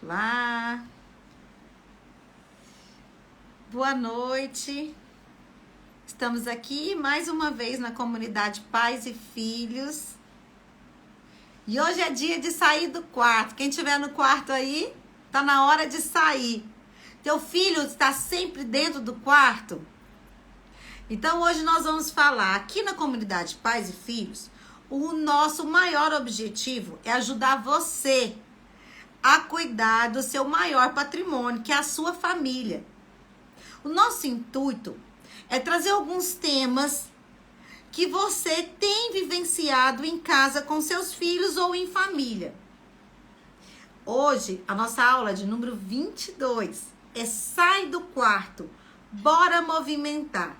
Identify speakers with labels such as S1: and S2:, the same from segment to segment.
S1: Olá, boa noite. Estamos aqui mais uma vez na comunidade Pais e Filhos. E hoje é dia de sair do quarto. Quem estiver no quarto aí, tá na hora de sair. Teu filho está sempre dentro do quarto? Então hoje nós vamos falar aqui na comunidade Pais e Filhos. O nosso maior objetivo é ajudar você a cuidar do seu maior patrimônio, que é a sua família. O nosso intuito é trazer alguns temas que você tem vivenciado em casa com seus filhos ou em família. Hoje, a nossa aula de número 22 é Sai do Quarto, Bora Movimentar.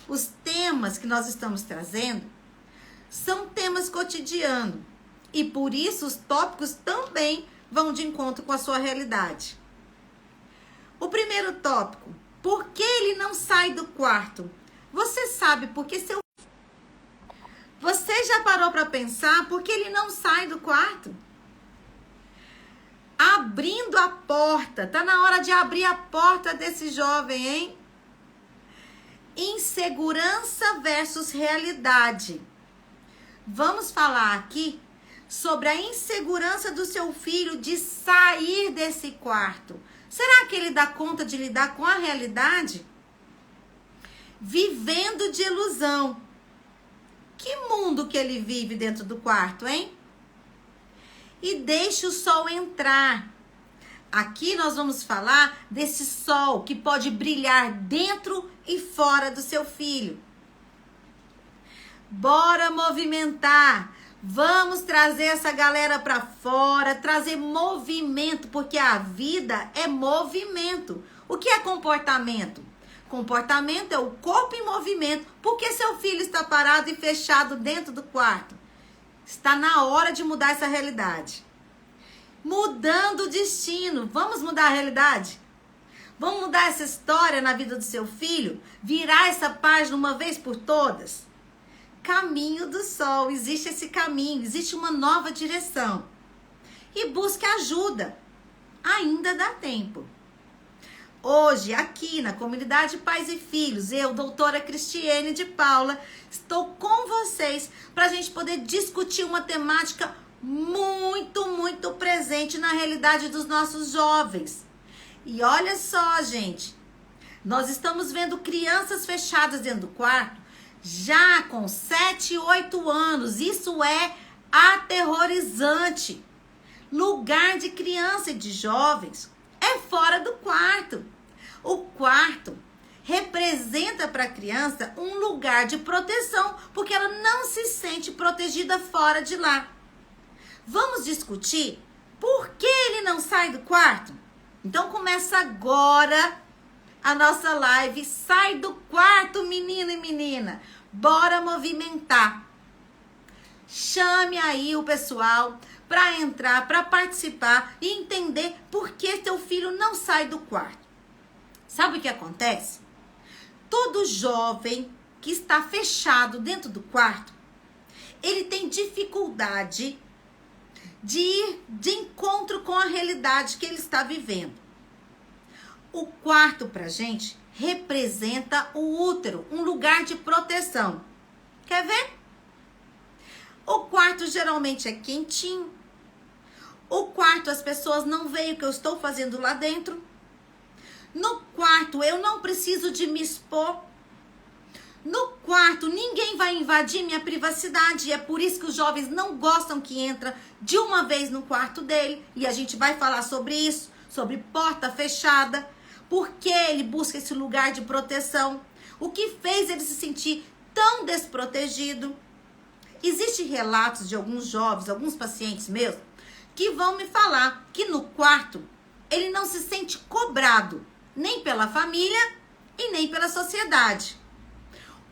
S1: Os temas que nós estamos trazendo são temas cotidianos e por isso os tópicos também vão de encontro com a sua realidade. O primeiro tópico, por que ele não sai do quarto? Você sabe por que seu... Você já parou para pensar por que ele não sai do quarto? Abrindo a porta, tá na hora de abrir a porta desse jovem, hein? Insegurança versus realidade. Vamos falar aqui sobre a insegurança do seu filho de sair desse quarto. Será que ele dá conta de lidar com a realidade? Vivendo de ilusão. Que mundo que ele vive dentro do quarto, hein? E deixe o sol entrar. Aqui nós vamos falar desse sol que pode brilhar dentro e fora do seu filho. Bora movimentar. Vamos trazer essa galera para fora, trazer movimento, porque a vida é movimento. O que é comportamento? Comportamento é o corpo em movimento. Por que seu filho está parado e fechado dentro do quarto? Está na hora de mudar essa realidade. Mudando o destino. Vamos mudar a realidade? Vamos mudar essa história na vida do seu filho? Virar essa página uma vez por todas? Caminho do sol, existe esse caminho, existe uma nova direção. E busque ajuda, ainda dá tempo. Hoje, aqui na comunidade Pais e Filhos, eu, doutora Cristiane de Paula, estou com vocês para a gente poder discutir uma temática muito presente na realidade dos nossos jovens. E olha só, gente, nós estamos vendo crianças fechadas dentro do quarto, já com 7, 8 anos. Isso é aterrorizante. Lugar de criança e de jovens é fora do quarto. O quarto representa para a criança um lugar de proteção, porque ela não se sente protegida fora de lá. Vamos discutir por que ele não sai do quarto? Então começa agora a nossa live. Sai do quarto, menino e menina. Bora movimentar. Chame aí o pessoal para entrar, para participar e entender por que teu filho não sai do quarto. Sabe o que acontece? Todo jovem que está fechado dentro do quarto, ele tem dificuldade de ir de encontro com a realidade que ele está vivendo. O quarto pra gente representa o útero, um lugar de proteção. Quer ver? O quarto geralmente é quentinho. O quarto as pessoas não veem o que eu estou fazendo lá dentro. No quarto eu não preciso de me expor. No quarto ninguém vai invadir minha privacidade. E é por isso que os jovens não gostam que entra de uma vez no quarto dele. E a gente vai falar sobre isso, sobre porta fechada. Por que ele busca esse lugar de proteção? O que fez ele se sentir tão desprotegido? Existem relatos de alguns jovens, alguns pacientes meus, que vão me falar que no quarto ele não se sente cobrado, nem pela família e nem pela sociedade.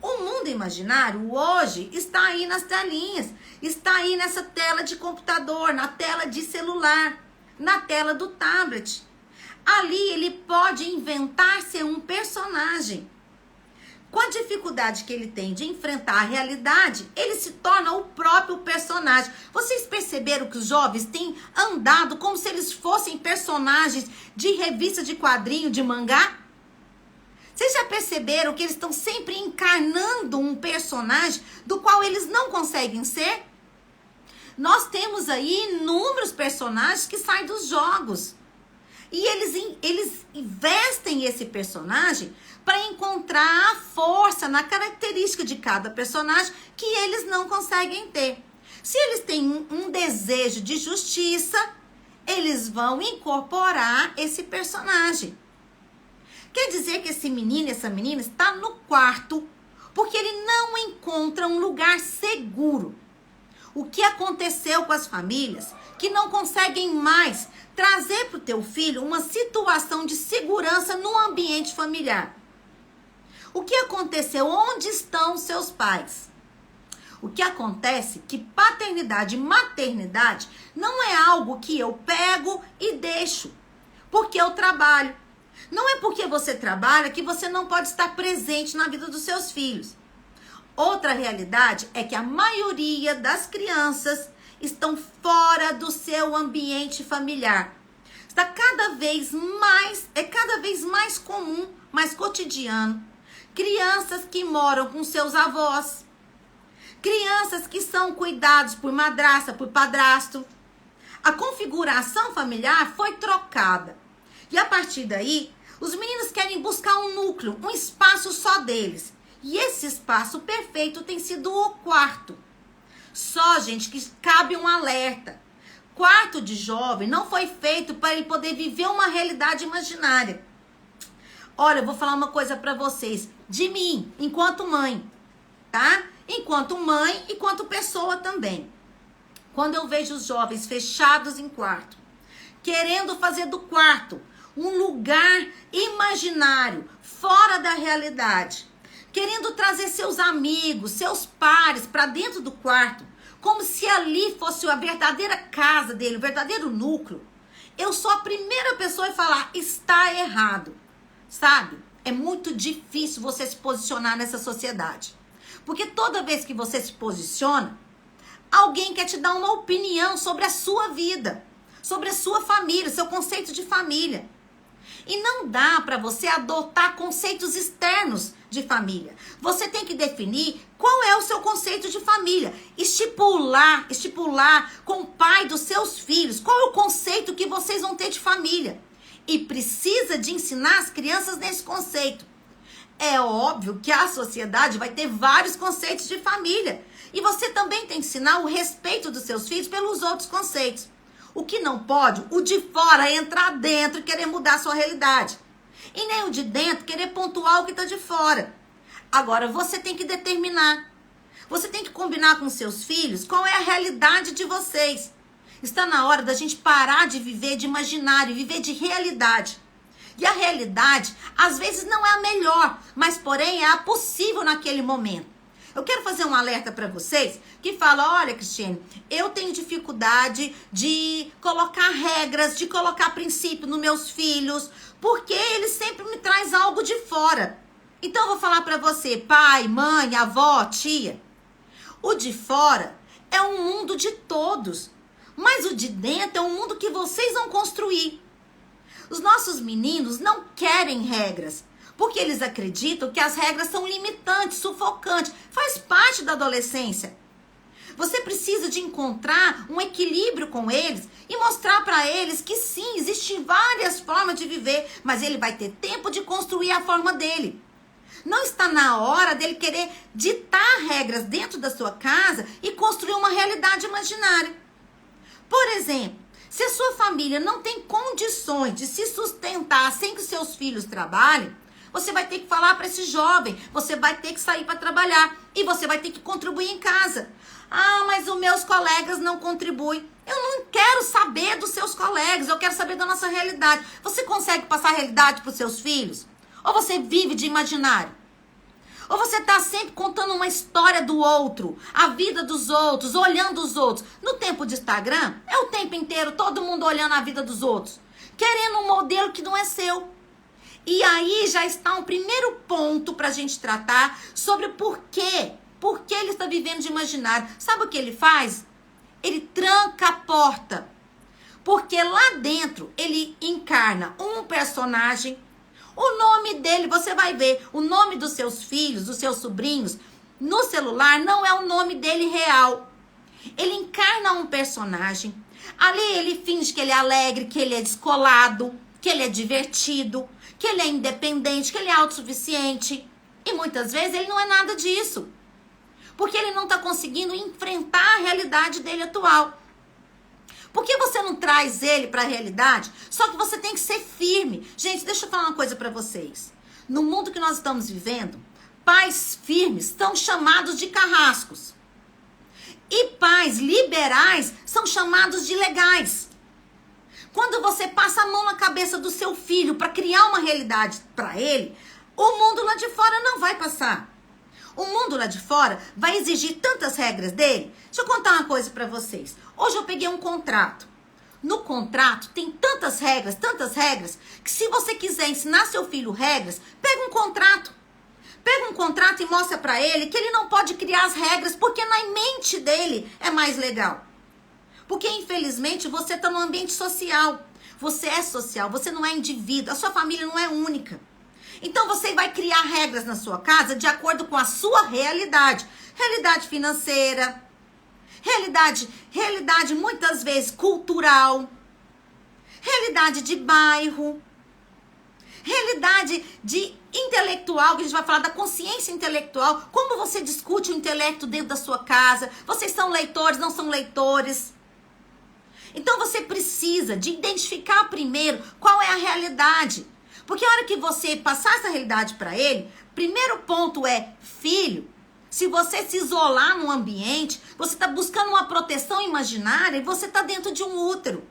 S1: O mundo imaginário hoje está aí nas telinhas, está aí nessa tela de computador, na tela de celular, na tela do tablet. Ali ele pode inventar ser um personagem. Com a dificuldade que ele tem de enfrentar a realidade, ele se torna o próprio personagem. Vocês perceberam que os jovens têm andado como se eles fossem personagens de revista de quadrinho, de mangá? Vocês já perceberam que eles estão sempre encarnando um personagem do qual eles não conseguem ser? Nós temos aí inúmeros personagens que saem dos jogos. E eles investem esse personagem para encontrar a força na característica de cada personagem que eles não conseguem ter. Se eles têm um desejo de justiça, eles vão incorporar esse personagem. Quer dizer que esse menino e essa menina está no quarto porque ele não encontra um lugar seguro. O que aconteceu com as famílias que não conseguem mais trazer para o teu filho uma situação de segurança no ambiente familiar? O que aconteceu? Onde estão os seus pais? O que acontece é que paternidade e maternidade não é algo que eu pego e deixo, porque eu trabalho. Não é porque você trabalha que você não pode estar presente na vida dos seus filhos. Outra realidade é que a maioria das crianças estão fora do seu ambiente familiar. Está cada vez mais comum, mais cotidiano. Crianças que moram com seus avós. Crianças que são cuidados por madrasta, por padrasto. A configuração familiar foi trocada. E a partir daí, os meninos querem buscar um núcleo, um espaço só deles. E esse espaço perfeito tem sido o quarto. Só, gente, que cabe um alerta. Quarto de jovem não foi feito para ele poder viver uma realidade imaginária. Olha, eu vou falar uma coisa para vocês. De mim, enquanto mãe, tá? Enquanto mãe e enquanto pessoa também. Quando eu vejo os jovens fechados em quarto, querendo fazer do quarto um lugar imaginário, fora da realidade, querendo trazer seus amigos, seus pares para dentro do quarto, como se ali fosse a verdadeira casa dele, o verdadeiro núcleo, eu sou a primeira pessoa a falar, está errado, sabe? É muito difícil você se posicionar nessa sociedade, porque toda vez que você se posiciona, alguém quer te dar uma opinião sobre a sua vida, sobre a sua família, seu conceito de família. E não dá para você adotar conceitos externos de família. Você tem que definir qual é o seu conceito de família. Estipular com o pai dos seus filhos qual é o conceito que vocês vão ter de família. E precisa de ensinar as crianças nesse conceito. É óbvio que a sociedade vai ter vários conceitos de família. E você também tem que ensinar o respeito dos seus filhos pelos outros conceitos. O que não pode, o de fora entrar dentro e querer mudar a sua realidade. E nem o de dentro querer pontuar o que está de fora. Agora, você tem que determinar. Você tem que combinar com seus filhos qual é a realidade de vocês. Está na hora da gente parar de viver de imaginário, viver de realidade. E a realidade, às vezes, não é a melhor, mas, porém, é a possível naquele momento. Eu quero fazer um alerta para vocês que fala, olha, Cristiane, eu tenho dificuldade de colocar regras, de colocar princípio nos meus filhos, porque eles sempre me trazem algo de fora. Então eu vou falar para você, pai, mãe, avó, tia, o de fora é um mundo de todos, mas o de dentro é um mundo que vocês vão construir. Os nossos meninos não querem regras, porque eles acreditam que as regras são limitantes, sufocantes. Faz parte da adolescência. Você precisa de encontrar um equilíbrio com eles e mostrar para eles que sim, existem várias formas de viver, mas ele vai ter tempo de construir a forma dele. Não está na hora dele querer ditar regras dentro da sua casa e construir uma realidade imaginária. Por exemplo, se a sua família não tem condições de se sustentar sem que seus filhos trabalhem, você vai ter que falar para esse jovem, você vai ter que sair para trabalhar e você vai ter que contribuir em casa. Ah, mas os meus colegas não contribuem. Eu não quero saber dos seus colegas, eu quero saber da nossa realidade. Você consegue passar a realidade para os seus filhos? Ou você vive de imaginário? Ou você está sempre contando uma história do outro, a vida dos outros, olhando os outros? No tempo de Instagram, é o tempo inteiro todo mundo olhando a vida dos outros, querendo um modelo que não é seu. E aí já está um primeiro ponto para a gente tratar sobre por quê. Por que ele está vivendo de imaginário? Sabe o que ele faz? Ele tranca a porta. Porque lá dentro ele encarna um personagem. O nome dele, você vai ver, o nome dos seus filhos, dos seus sobrinhos, no celular não é o nome dele real. Ele encarna um personagem. Ali ele finge que ele é alegre, que ele é descolado, que ele é divertido, que ele é independente, que ele é autossuficiente. E muitas vezes ele não é nada disso. Porque ele não está conseguindo enfrentar a realidade dele atual. Por que você não traz ele para a realidade? Só que você tem que ser firme. Gente, deixa eu falar uma coisa para vocês. No mundo que nós estamos vivendo, pais firmes são chamados de carrascos. E pais liberais são chamados de legais. Quando você passa a mão na cabeça do seu filho para criar uma realidade para ele, o mundo lá de fora não vai passar. O mundo lá de fora vai exigir tantas regras dele. Deixa eu contar uma coisa para vocês. Hoje eu peguei um contrato. No contrato tem tantas regras, que se você quiser ensinar seu filho regras, pega um contrato. Pega um contrato e mostra para ele que ele não pode criar as regras, porque na mente dele é mais legal. Porque, infelizmente, você está no ambiente social. Você é social, você não é indivíduo, a sua família não é única. Então, você vai criar regras na sua casa de acordo com a sua realidade. Realidade financeira, realidade muitas vezes cultural, realidade de bairro, realidade de intelectual, que a gente vai falar da consciência intelectual, como você discute o intelecto dentro da sua casa, vocês são leitores, não são leitores. Então você precisa de identificar primeiro qual é a realidade, porque a hora que você passar essa realidade para ele, primeiro ponto é, filho, se você se isolar num ambiente, você está buscando uma proteção imaginária e você está dentro de um útero.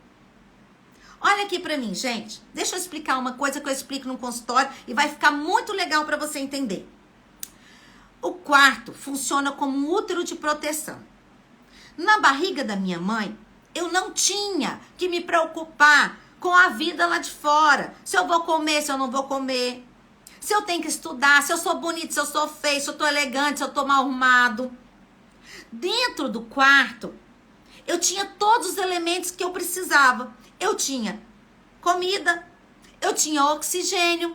S1: Olha aqui pra mim, gente. Deixa eu explicar uma coisa que eu explico no consultório e vai ficar muito legal pra você entender. O quarto funciona como um útero de proteção. Na barriga da minha mãe, eu não tinha que me preocupar com a vida lá de fora. Se eu vou comer, se eu não vou comer. Se eu tenho que estudar, se eu sou bonito, se eu sou feio, se eu tô elegante, se eu tô mal arrumado. Dentro do quarto, eu tinha todos os elementos que eu precisava. Eu tinha comida, eu tinha oxigênio,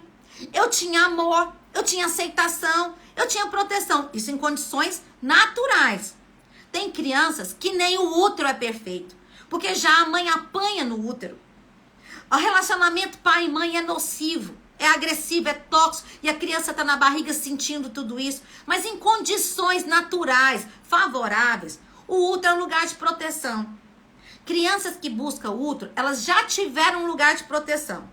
S1: eu tinha amor, eu tinha aceitação, eu tinha proteção. Isso em condições naturais. Tem crianças que nem o útero é perfeito, porque já a mãe apanha no útero. O relacionamento pai e mãe é nocivo, é agressivo, é tóxico, e a criança está na barriga sentindo tudo isso. Mas em condições naturais, favoráveis, o útero é um lugar de proteção. Crianças que buscam o útero, elas já tiveram um lugar de proteção.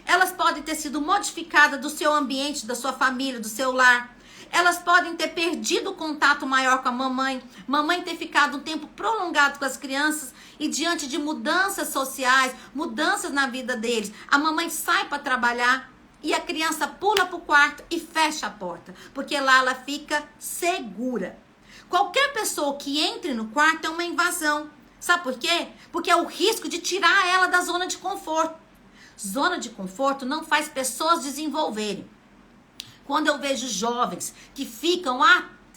S1: Elas podem ter sido modificadas do seu ambiente, da sua família, do seu lar. Elas podem ter perdido o contato maior com a mamãe. Mamãe ter ficado um tempo prolongado com as crianças e diante de mudanças sociais, mudanças na vida deles, a mamãe sai para trabalhar e a criança pula para o quarto e fecha a porta, porque lá ela fica segura. Qualquer pessoa que entre no quarto é uma invasão. Sabe por quê? Porque é o risco de tirar ela da zona de conforto. Zona de conforto não faz pessoas desenvolverem. Quando eu vejo jovens que ficam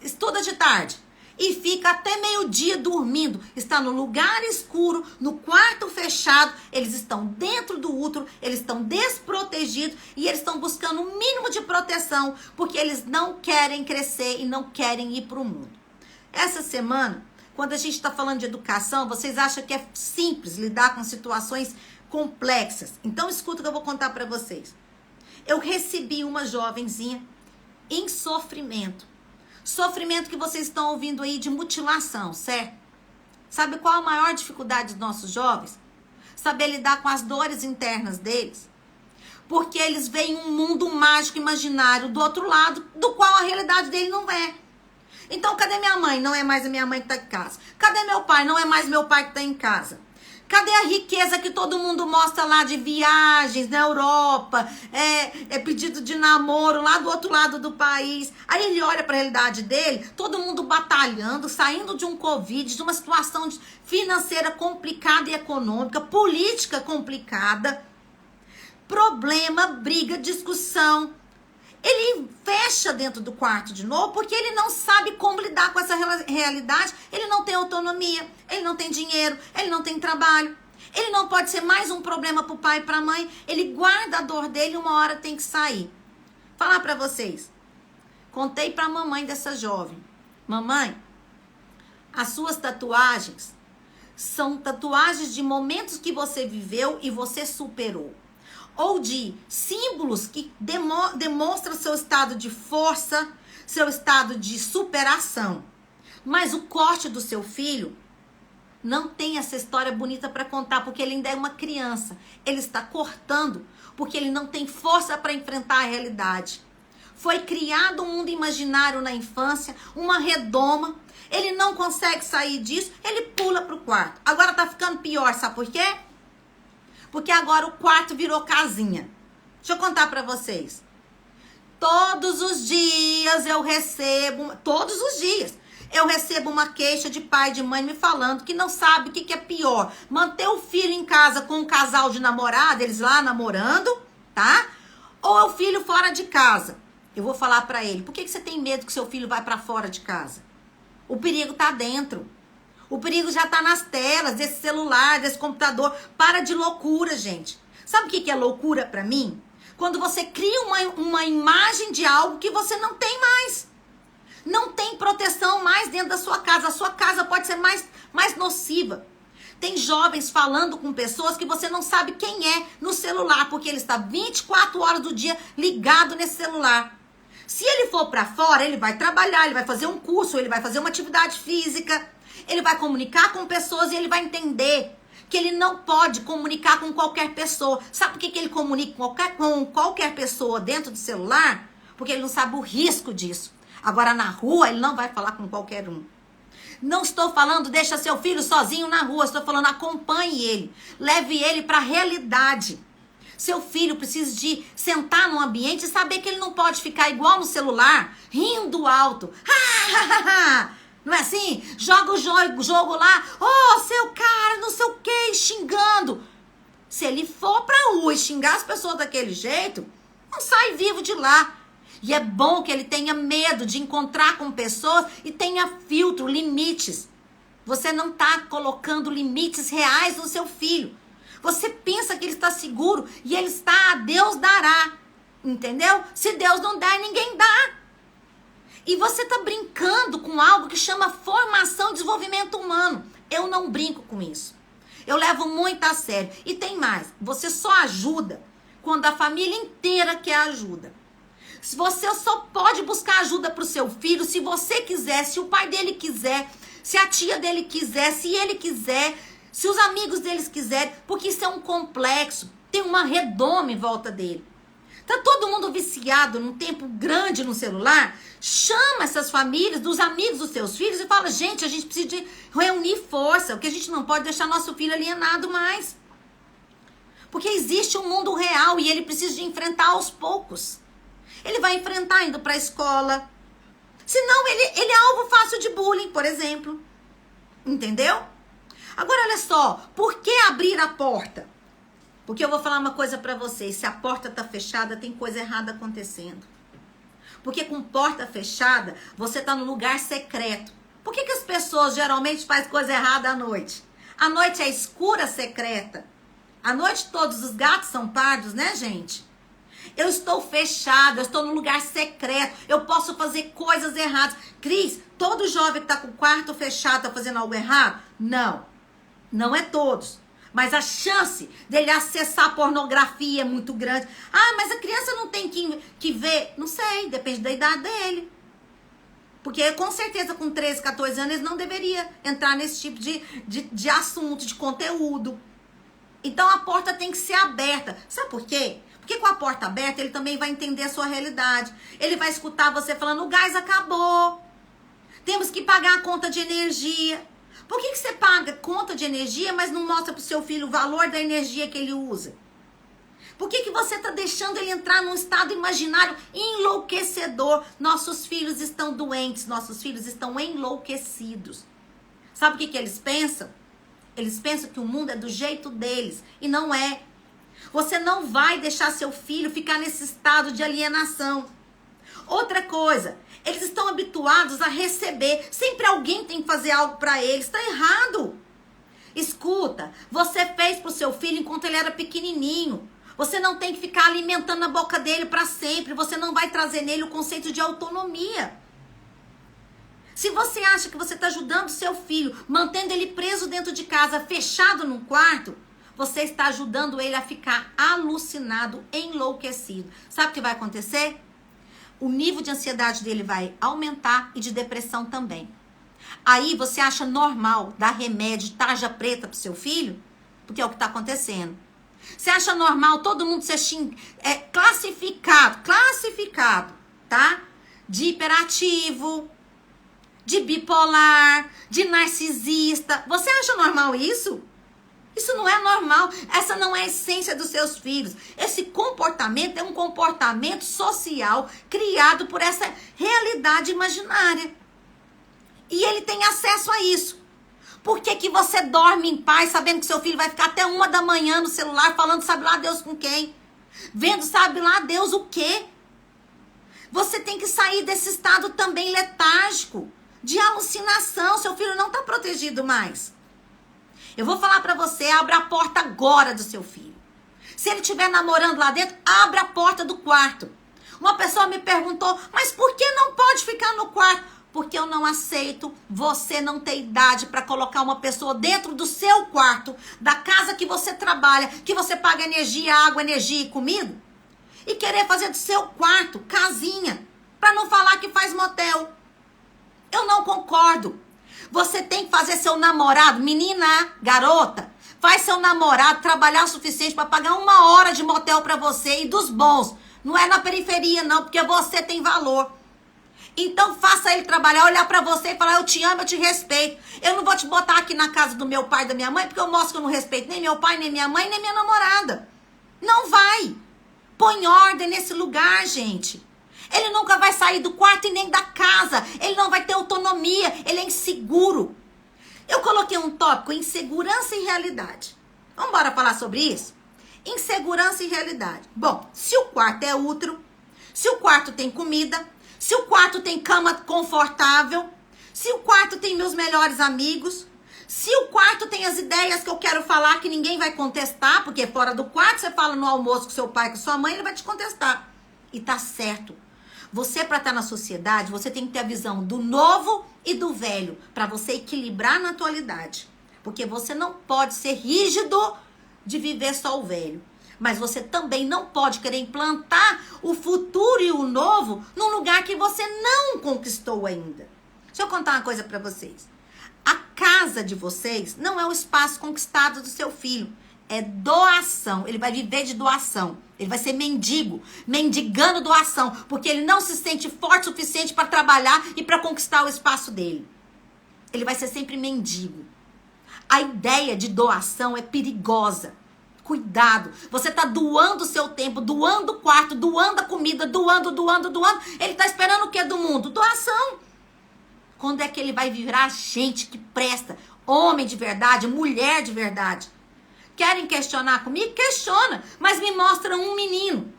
S1: estuda de tarde e fica até meio-dia dormindo, está no lugar escuro, no quarto fechado, eles estão dentro do útero, eles estão desprotegidos e eles estão buscando um mínimo de proteção, porque eles não querem crescer e não querem ir para o mundo. Essa semana, quando a gente está falando de educação, vocês acham que é simples lidar com situações complexas? Então escuta o que eu vou contar para vocês. Eu recebi uma jovenzinha em sofrimento. Sofrimento que vocês estão ouvindo aí de mutilação, certo? Sabe qual a maior dificuldade dos nossos jovens? Saber lidar com as dores internas deles. Porque eles veem um mundo mágico imaginário do outro lado, do qual a realidade dele não é. Então, cadê minha mãe? Não é mais a minha mãe que tá em casa. Cadê meu pai? Não é mais meu pai que tá em casa. Cadê a riqueza que todo mundo mostra lá de viagens na Europa? É pedido de namoro lá do outro lado do país. Aí ele olha para a realidade dele, todo mundo batalhando, saindo de um Covid, de uma situação financeira complicada e econômica, política complicada. problema, briga, discussão. Ele fecha dentro do quarto de novo porque ele não sabe como lidar com essa realidade. Ele não tem autonomia, ele não tem dinheiro, ele não tem trabalho. Ele não pode ser mais um problema pro pai e pra mãe. Ele guarda a dor dele e uma hora tem que sair. Falar pra vocês. Contei pra mamãe dessa jovem. Mamãe, as suas tatuagens são tatuagens de momentos que você viveu e você superou. Ou de símbolos que demonstram seu estado de força, seu estado de superação. Mas o corte do seu filho não tem essa história bonita para contar, porque ele ainda é uma criança. Ele está cortando porque ele não tem força para enfrentar a realidade. Foi criado um mundo imaginário na infância, uma redoma. Ele não consegue sair disso, ele pula pro quarto. Agora tá ficando pior, sabe por quê? Porque agora o quarto virou casinha. Deixa eu contar pra vocês. Todos os dias eu recebo uma queixa de pai e de mãe me falando que não sabe o que é pior. Manter o filho em casa com um casal de namorado, eles lá namorando, tá? Ou é o filho fora de casa. Eu vou falar pra ele, por que você tem medo que seu filho vai pra fora de casa? O perigo tá dentro. O perigo já tá nas telas, desse celular, desse computador. Para de loucura, gente. Sabe o que é loucura pra mim? Quando você cria uma imagem de algo que você não tem mais. Não tem proteção mais dentro da sua casa. A sua casa pode ser mais nociva. Tem jovens falando com pessoas que você não sabe quem é no celular, porque ele está 24 horas do dia ligado nesse celular. Se ele for pra fora, ele vai trabalhar, ele vai fazer um curso, ele vai fazer uma atividade física, ele vai comunicar com pessoas e ele vai entender que ele não pode comunicar com qualquer pessoa. Sabe por que ele comunica com qualquer pessoa dentro do celular? Porque ele não sabe o risco disso. Agora, na rua, ele não vai falar com qualquer um. Não estou falando, deixa seu filho sozinho na rua. Estou falando, acompanhe ele. Leve ele para a realidade. Seu filho precisa de sentar num ambiente e saber que ele não pode ficar igual no celular, rindo alto. Não é assim? Joga o jogo lá. Oh, seu cara, não sei o que, xingando. Se ele for pra rua e xingar as pessoas daquele jeito, não sai vivo de lá. E é bom que ele tenha medo de encontrar com pessoas e tenha filtro, limites. Você não está colocando limites reais no seu filho. Você pensa que ele está seguro e ele está, Deus dará. Entendeu? Se Deus não der, ninguém dá. E você está brincando com algo que chama formação e desenvolvimento humano. Eu não brinco com isso. Eu levo muito a sério. E tem mais. Você só ajuda quando a família inteira quer ajuda. Se você só pode buscar ajuda para o seu filho se você quiser, se o pai dele quiser, se a tia dele quiser, se ele quiser, se os amigos deles quiserem, porque isso é um complexo, tem uma redoma em volta dele. Tá todo mundo viciado num tempo grande no celular? Chama essas famílias, dos amigos dos seus filhos e fala, gente, a gente precisa de reunir força, porque a gente não pode deixar nosso filho alienado mais. Porque existe um mundo real e ele precisa de enfrentar aos poucos. Ele vai enfrentar indo para a escola. Senão ele é alvo fácil de bullying, por exemplo. Entendeu? Agora, olha só. Por que abrir a porta? Porque eu vou falar uma coisa para vocês. Se a porta tá fechada, tem coisa errada acontecendo. Porque com porta fechada, você tá no lugar secreto. Por que as pessoas geralmente fazem coisa errada à noite? A noite é escura, secreta. À noite todos os gatos são pardos, né, gente? Eu estou fechado, eu estou num lugar secreto, eu posso fazer coisas erradas. Cris, todo jovem que está com o quarto fechado está fazendo algo errado? Não, não é todos. Mas a chance dele acessar pornografia é muito grande. Ah, mas a criança não tem que ver. Não sei, depende da idade dele. Porque com certeza com 13, 14 anos eles não deveriam entrar nesse tipo de assunto, de conteúdo. Então a porta tem que ser aberta. Sabe por quê? Porque com a porta aberta, ele também vai entender a sua realidade. Ele vai escutar você falando, o gás acabou. Temos que pagar a conta de energia. Por que você paga conta de energia, mas não mostra para o seu filho o valor da energia que ele usa? Por que você está deixando ele entrar num estado imaginário enlouquecedor? Nossos filhos estão doentes, nossos filhos estão enlouquecidos. Sabe o que eles pensam? Eles pensam que o mundo é do jeito deles. E não é. Você não vai deixar seu filho ficar nesse estado de alienação. Outra coisa, eles estão habituados a receber. Sempre alguém tem que fazer algo para eles. Está errado. Escuta, você fez pro seu filho enquanto ele era pequenininho. Você não tem que ficar alimentando a boca dele para sempre. Você não vai trazer nele o conceito de autonomia. Se você acha que você está ajudando seu filho, mantendo ele preso dentro de casa, fechado num quarto, você está ajudando ele a ficar alucinado, enlouquecido. Sabe o que vai acontecer? O nível de ansiedade dele vai aumentar e de depressão também. Aí você acha normal dar remédio de tarja preta pro seu filho? Porque é o que está acontecendo. Você acha normal todo mundo ser classificado, tá? De hiperativo, de bipolar, de narcisista. Você acha normal isso? Isso não é normal. Essa não é a essência dos seus filhos. Esse comportamento é um comportamento social criado por essa realidade imaginária. E ele tem acesso a isso. Por que que você dorme em paz sabendo que seu filho vai ficar até 1 da manhã no celular falando sabe lá Deus com quem? Vendo sabe lá Deus o quê? Você tem que sair desse estado também letárgico, de alucinação. Seu filho não está protegido mais. Eu vou falar pra você, abra a porta agora do seu filho. Se ele estiver namorando lá dentro, abra a porta do quarto. Uma pessoa me perguntou, mas por que não pode ficar no quarto? Porque eu não aceito você não ter idade para colocar uma pessoa dentro do seu quarto, da casa que você trabalha, que você paga energia, água, energia e comida, e querer fazer do seu quarto casinha, para não falar que faz motel. Eu não concordo. Você tem que fazer seu namorado, menina, garota, faz seu namorado trabalhar o suficiente para pagar 1 hora de motel para você e dos bons. Não é na periferia não, porque você tem valor. Então faça ele trabalhar, olhar pra você e falar, eu te amo, eu te respeito. Eu não vou te botar aqui na casa do meu pai e da minha mãe, porque eu mostro que eu não respeito nem meu pai, nem minha mãe, nem minha namorada. Não vai. Põe ordem nesse lugar, gente. Ele nunca vai sair do quarto e nem da casa. Ele não vai ter autonomia, ele é inseguro. Eu coloquei um tópico, insegurança e realidade. Vamos embora falar sobre isso? Insegurança e realidade. Bom, se o quarto é útero, se o quarto tem comida, se o quarto tem cama confortável, se o quarto tem meus melhores amigos, se o quarto tem as ideias que eu quero falar que ninguém vai contestar, porque fora do quarto você fala no almoço com seu pai, com sua mãe, ele vai te contestar. E tá certo. Você, para estar na sociedade, você tem que ter a visão do novo e do velho, para você equilibrar na atualidade. Porque você não pode ser rígido de viver só o velho. Mas você também não pode querer implantar o futuro e o novo num lugar que você não conquistou ainda. Deixa eu contar uma coisa para vocês. A casa de vocês não é o espaço conquistado do seu filho. É doação. Ele vai viver de doação. Ele vai ser mendigo, mendigando doação, porque ele não se sente forte o suficiente para trabalhar e para conquistar o espaço dele. Ele vai ser sempre mendigo. A ideia de doação é perigosa. Cuidado, você tá doando o seu tempo, doando o quarto, doando a comida, doando. Ele tá esperando o que do mundo? Doação. Quando é que ele vai virar gente que presta? Homem de verdade, mulher de verdade. Querem questionar comigo? Questiona. Mas me mostra um menino,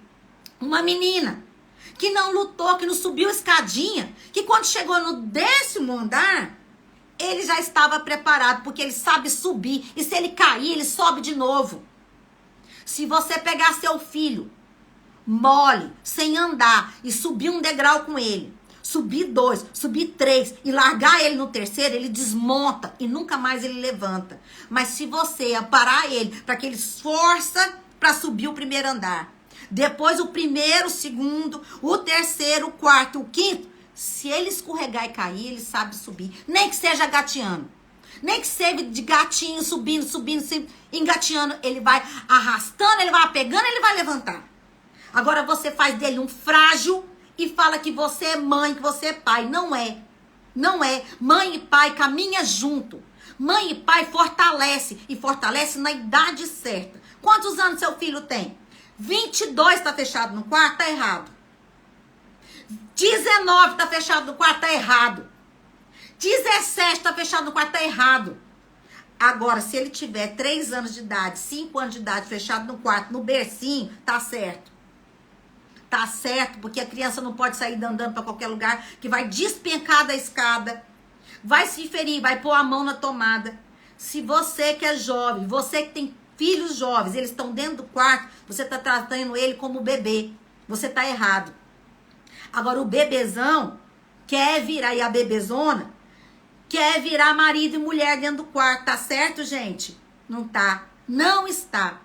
S1: uma menina, que não lutou, que não subiu escadinha, que quando chegou no 10º andar, ele já estava preparado, porque ele sabe subir. E se ele cair, ele sobe de novo. Se você pegar seu filho mole, sem andar, e subir um degrau com ele, subir 2, subir 3 e largar ele no 3º, ele desmonta e nunca mais ele levanta. Mas se você parar ele para que ele esforça para subir o 1º andar, depois o 1º, o 2º, o 3º, o 4º, o 5º, se ele escorregar e cair, ele sabe subir, nem que seja gateando. Nem que seja de gatinho, subindo, engateando, ele vai arrastando, ele vai pegando, ele vai levantar. Agora você faz dele um frágil e fala que você é mãe, que você é pai. Não é. Não é. Mãe e pai caminham junto. Mãe e pai fortalece, e fortalece na idade certa. Quantos anos seu filho tem? 22 tá fechado no quarto, tá errado. 19 tá fechado no quarto, tá errado. 17 tá fechado no quarto, tá errado. Agora, se ele tiver 3 anos de idade, 5 anos de idade, fechado no quarto, no bercinho, tá certo. Tá certo, porque a criança não pode sair andando para qualquer lugar, que vai despencar da escada, vai se ferir, vai pôr a mão na tomada. Se você que é jovem, você que tem filhos jovens, eles estão dentro do quarto, você tá tratando ele como bebê. Você tá errado. Agora, o bebezão quer virar, e a bebezona quer virar marido e mulher dentro do quarto. Tá certo, gente? Não tá. Não está.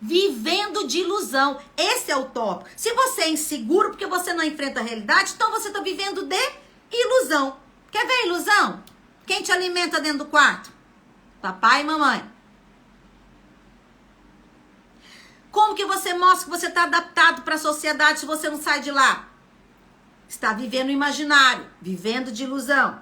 S1: Vivendo de ilusão. Esse é o tópico. Se você é inseguro porque você não enfrenta a realidade, então você tá vivendo de ilusão. Quer ver a ilusão? Quem te alimenta dentro do quarto? Papai e mamãe. Como que você mostra que você tá adaptado para a sociedade se você não sai de lá? Está vivendo o imaginário, vivendo de ilusão.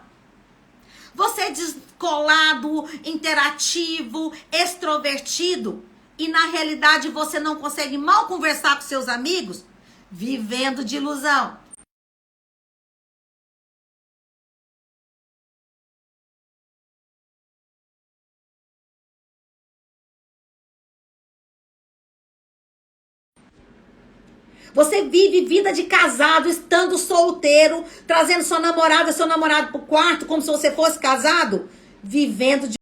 S1: Você é descolado, interativo, extrovertido e na realidade você não consegue mal conversar com seus amigos, vivendo de ilusão. Você vive vida de casado, estando solteiro, trazendo sua namorada, seu namorado pro quarto, como se você fosse casado, vivendo de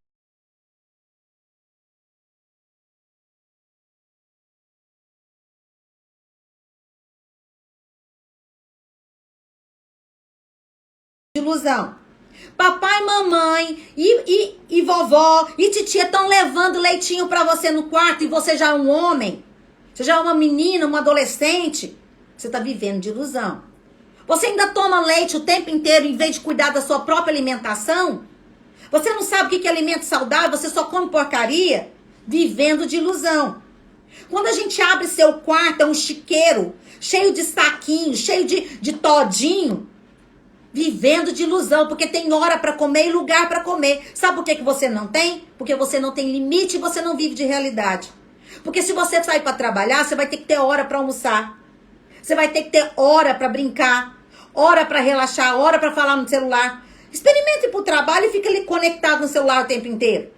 S1: ilusão. Papai, mamãe e vovó e titia estão levando leitinho pra você no quarto e você já é um homem. Você já é uma menina, uma adolescente. Você tá vivendo de ilusão. Você ainda toma leite o tempo inteiro em vez de cuidar da sua própria alimentação? Você não sabe o que é alimento saudável, você só come porcaria? Vivendo de ilusão. Quando a gente abre seu quarto, é um chiqueiro, cheio de saquinho, cheio de todinho. Vivendo de ilusão, porque tem hora para comer e lugar para comer. Sabe por que você não tem? Porque você não tem limite e você não vive de realidade. Porque se você sair para trabalhar, você vai ter que ter hora para almoçar. Você vai ter que ter hora para brincar, hora para relaxar, hora para falar no celular. Experimente ir pro trabalho e fica ali conectado no celular o tempo inteiro.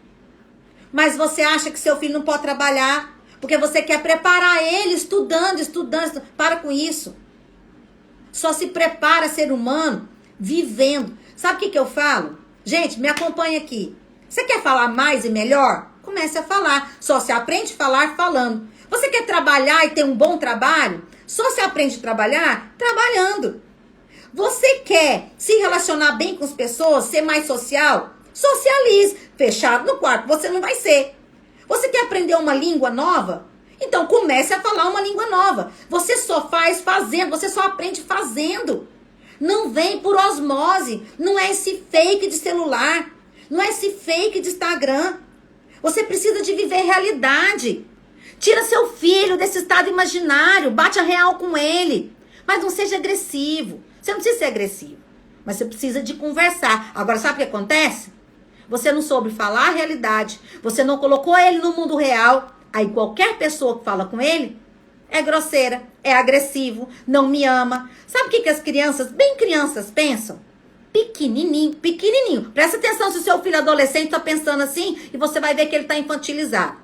S1: Mas você acha que seu filho não pode trabalhar porque você quer preparar ele estudando. Para com isso. Só se prepara ser humano vivendo. Sabe o que eu falo? Gente, me acompanha aqui. Você quer falar mais e melhor? Comece a falar. Só se aprende a falar falando. Você quer trabalhar e ter um bom trabalho? Só se aprende a trabalhar trabalhando. Você quer se relacionar bem com as pessoas, ser mais social? Socialize. Fechado no quarto, você não vai ser. Você quer aprender uma língua nova? Então comece a falar uma língua nova. Você só faz fazendo, você só aprende fazendo. Não vem por osmose. Não é esse fake de celular. Não é esse fake de Instagram. Você precisa de viver realidade. Tira seu filho desse estado imaginário. Bate a real com ele. Mas não seja agressivo. Você não precisa ser agressivo. Mas você precisa de conversar. Agora, sabe o que acontece? Você não soube falar a realidade. Você não colocou ele no mundo real. Aí qualquer pessoa que fala com ele é grosseira, é agressivo, não me ama. Sabe o que as crianças, bem crianças, pensam? Pequenininho. Presta atenção se o seu filho adolescente tá pensando assim e você vai ver que ele tá infantilizado.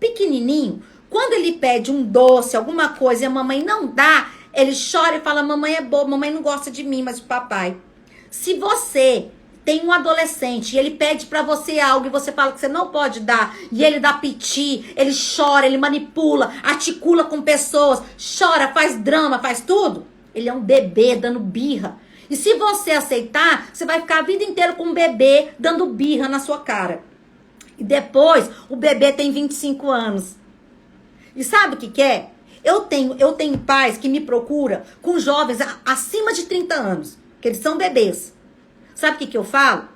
S1: Pequenininho, quando ele pede um doce, alguma coisa e a mamãe não dá, ele chora e fala, mamãe é boba, mamãe não gosta de mim, mas o papai. Se você tem um adolescente e ele pede pra você algo e você fala que você não pode dar, e ele dá piti, ele chora, ele manipula, articula com pessoas, chora, faz drama, faz tudo, ele é um bebê dando birra. E se você aceitar, você vai ficar a vida inteira com um bebê dando birra na sua cara. E depois, o bebê tem 25 anos. E sabe o que é? Eu tenho pais que me procuram com jovens acima de 30 anos, que eles são bebês. Sabe o que eu falo?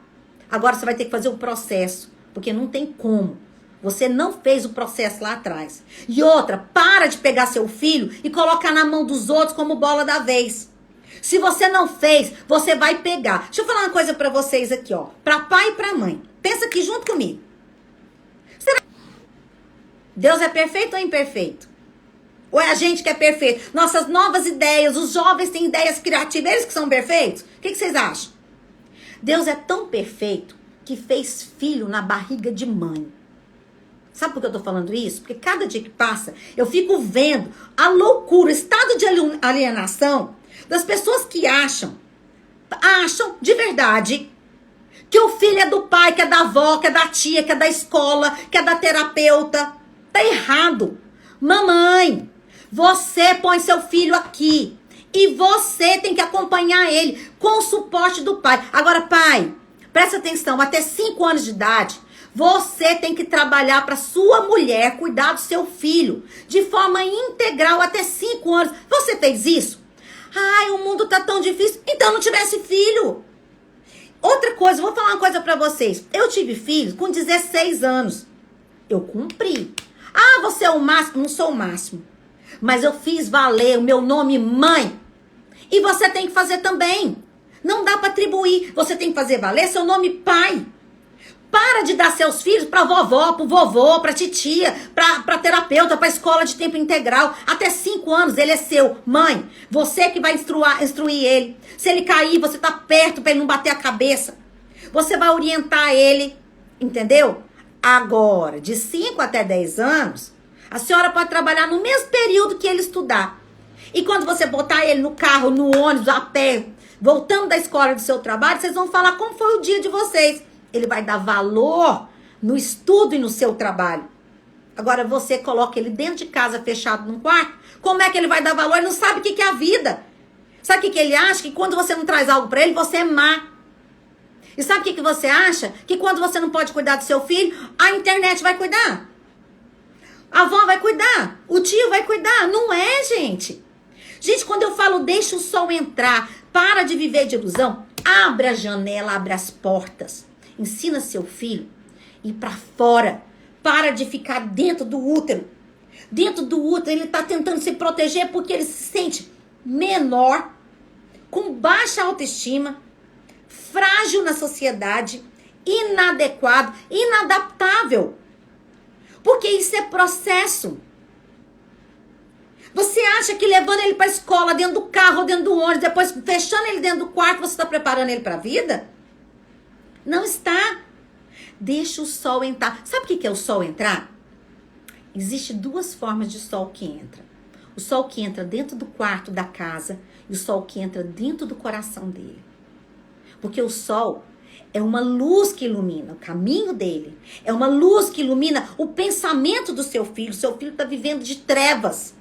S1: Agora você vai ter que fazer o processo, porque não tem como. Você não fez o processo lá atrás. E outra, para de pegar seu filho e colocar na mão dos outros como bola da vez. Se você não fez, você vai pegar. Deixa eu falar uma coisa pra vocês aqui, ó. Pra pai e pra mãe. Pensa aqui junto comigo. Será que Deus é perfeito ou imperfeito? Ou é a gente que é perfeito? Nossas novas ideias, os jovens têm ideias criativas, eles que são perfeitos? O que vocês acham? Deus é tão perfeito que fez filho na barriga de mãe. Sabe por que eu tô falando isso? Porque cada dia que passa, eu fico vendo a loucura, o estado de alienação das pessoas que acham de verdade que o filho é do pai, que é da avó, que é da tia, que é da escola, que é da terapeuta. Tá errado. Mamãe, você põe seu filho aqui e você tem que acompanhar ele com o suporte do pai. Agora, pai, presta atenção, até 5 anos de idade, você tem que trabalhar para sua mulher cuidar do seu filho de forma integral até 5 anos. Você fez isso? Ai, o mundo tá tão difícil. Então não tivesse filho. Outra coisa, vou falar uma coisa para vocês. Eu tive filho com 16 anos. Eu cumpri. Ah, você é o máximo. Não sou o máximo. Mas eu fiz valer o meu nome mãe. E você tem que fazer também. Não dá para atribuir. Você tem que fazer valer seu nome pai. Para de dar seus filhos pra vovó, pro vovô, pra titia, pra terapeuta, pra escola de tempo integral. Até 5 anos ele é seu. Mãe, você que vai instruir ele. Se ele cair, você tá perto pra ele não bater a cabeça. Você vai orientar ele, entendeu? Agora, de 5 até 10 anos, a senhora pode trabalhar no mesmo período que ele estudar. E quando você botar ele no carro, no ônibus, a pé, voltando da escola do seu trabalho, vocês vão falar como foi o dia de vocês. Ele vai dar valor no estudo e no seu trabalho. Agora você coloca ele dentro de casa, fechado num quarto. Como é que ele vai dar valor? Ele não sabe o que é a vida. Sabe o que ele acha? Que quando você não traz algo pra ele, você é má. E sabe o que você acha? Que quando você não pode cuidar do seu filho, a internet vai cuidar. A avó vai cuidar. O tio vai cuidar. Não é, gente. Gente, quando eu falo deixa o sol entrar, para de viver de ilusão, abre a janela, abre as portas. Ensina seu filho a ir pra fora. Para de ficar dentro do útero. Dentro do útero ele tá tentando se proteger porque ele se sente menor, com baixa autoestima, frágil na sociedade, inadequado, inadaptável. Porque isso é processo. Você acha que levando ele pra escola, dentro do carro ou dentro do ônibus, depois fechando ele dentro do quarto, você tá preparando ele pra vida? Não está. Deixa o sol entrar. Sabe o que é o sol entrar? Existem 2 formas de sol que entra. O sol que entra dentro do quarto da casa e o sol que entra dentro do coração dele. Porque o sol é uma luz que ilumina o caminho dele. É uma luz que ilumina o pensamento do seu filho. O seu filho está vivendo de trevas.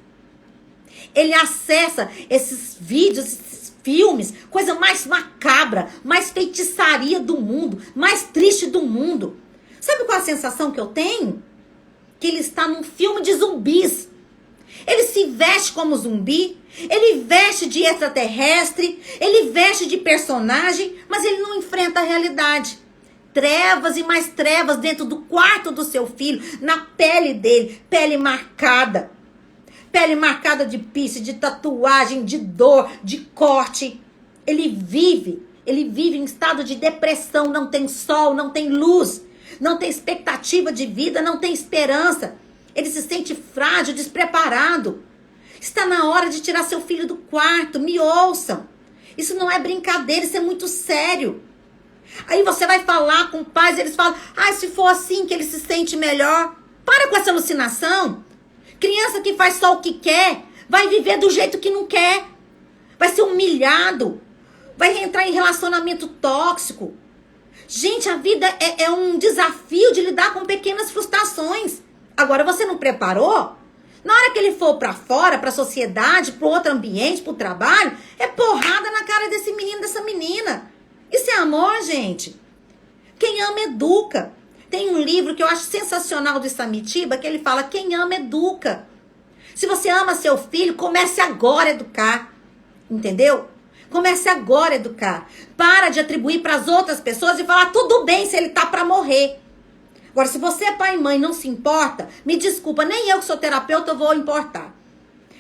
S1: Ele acessa esses vídeos, esses filmes, coisa mais macabra, mais feitiçaria do mundo, mais triste do mundo. Sabe qual é a sensação que eu tenho? Que ele está num filme de zumbis. Ele se veste como zumbi, ele veste de extraterrestre, ele veste de personagem, mas ele não enfrenta a realidade. Trevas e mais trevas dentro do quarto do seu filho, na pele dele, pele marcada. Pele marcada de piste, de tatuagem, de dor, de corte. Ele vive em estado de depressão, não tem sol, não tem luz, não tem expectativa de vida, não tem esperança. Ele se sente frágil, despreparado. Está na hora de tirar seu filho do quarto, me ouçam. Isso não é brincadeira, isso é muito sério. Aí você vai falar com pais, eles falam, se for assim que ele se sente melhor. Para com essa alucinação. Criança que faz só o que quer, vai viver do jeito que não quer. Vai ser humilhado. Vai entrar em relacionamento tóxico. Gente, a vida é um desafio de lidar com pequenas frustrações. Agora, você não preparou? Na hora que ele for pra fora, pra sociedade, pro outro ambiente, pro trabalho, é porrada na cara desse menino, dessa menina. Isso é amor, gente. Quem ama, educa. Tem um livro que eu acho sensacional do Samitiba, que ele fala, quem ama, educa. Se você ama seu filho, comece agora a educar. Entendeu? Comece agora a educar. Para de atribuir para as outras pessoas e falar, tudo bem se ele tá para morrer. Agora, se você é pai e mãe e não se importa, me desculpa, nem eu que sou terapeuta eu vou importar.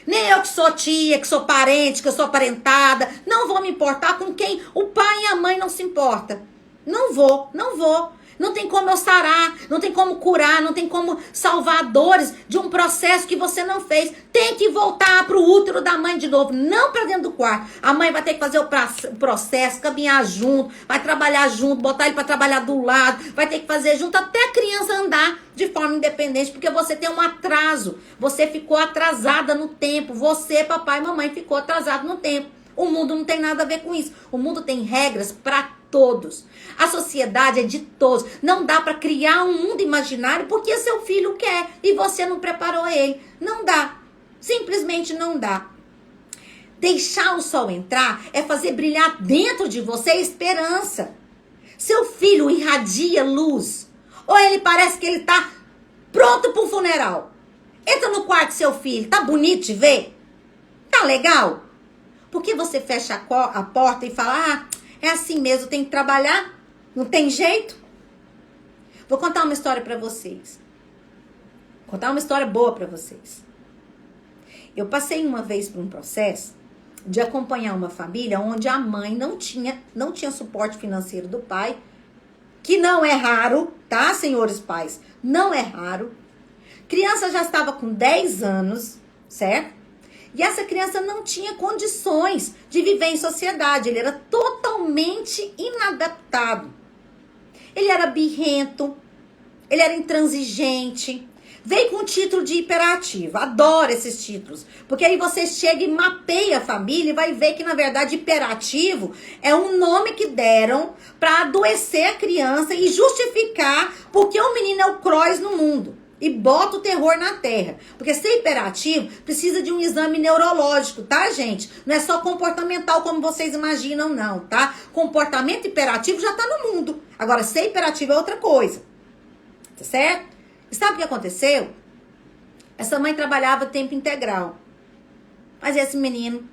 S1: Nem eu que sou tia, que sou parente, que eu sou parentada, não vou me importar com quem o pai e a mãe não se importam. Não vou. Não tem como eu sarar, não tem como curar, não tem como salvar dores de um processo que você não fez. Tem que voltar pro útero da mãe de novo, não para dentro do quarto. A mãe vai ter que fazer o processo, caminhar junto, vai trabalhar junto, botar ele para trabalhar do lado, vai ter que fazer junto até a criança andar de forma independente, porque você tem um atraso. Você ficou atrasada no tempo. Você, papai e mamãe, ficou atrasado no tempo. O mundo não tem nada a ver com isso. O mundo tem regras para todos. A sociedade é de todos. Não dá para criar um mundo imaginário porque seu filho quer e você não preparou ele. Não dá. Simplesmente não dá. Deixar o sol entrar é fazer brilhar dentro de você esperança. Seu filho irradia luz. Ou ele parece que ele tá pronto pro funeral. Entra no quarto do seu filho. Tá bonito de ver? Tá legal? Por que você fecha a porta e fala, é assim mesmo, tem que trabalhar? Não tem jeito? Vou contar uma história pra vocês. Vou contar uma história boa pra vocês. Eu passei uma vez por um processo de acompanhar uma família onde a mãe não tinha suporte financeiro do pai, que não é raro, tá, senhores pais? Não é raro. Criança já estava com 10 anos, certo? E essa criança não tinha condições de viver em sociedade. Ele era totalmente inadaptado. Ele era birrento. Ele era intransigente. Veio com o título de hiperativo. Adoro esses títulos. Porque aí você chega e mapeia a família e vai ver que, na verdade, hiperativo é um nome que deram para adoecer a criança e justificar porque o menino é o Crois no mundo. E bota o terror na terra. Porque ser hiperativo precisa de um exame neurológico, tá, gente? Não é só comportamental como vocês imaginam, não, tá? Comportamento hiperativo já tá no mundo. Agora, ser hiperativo é outra coisa. Tá certo? E sabe o que aconteceu? Essa mãe trabalhava tempo integral. Mas esse menino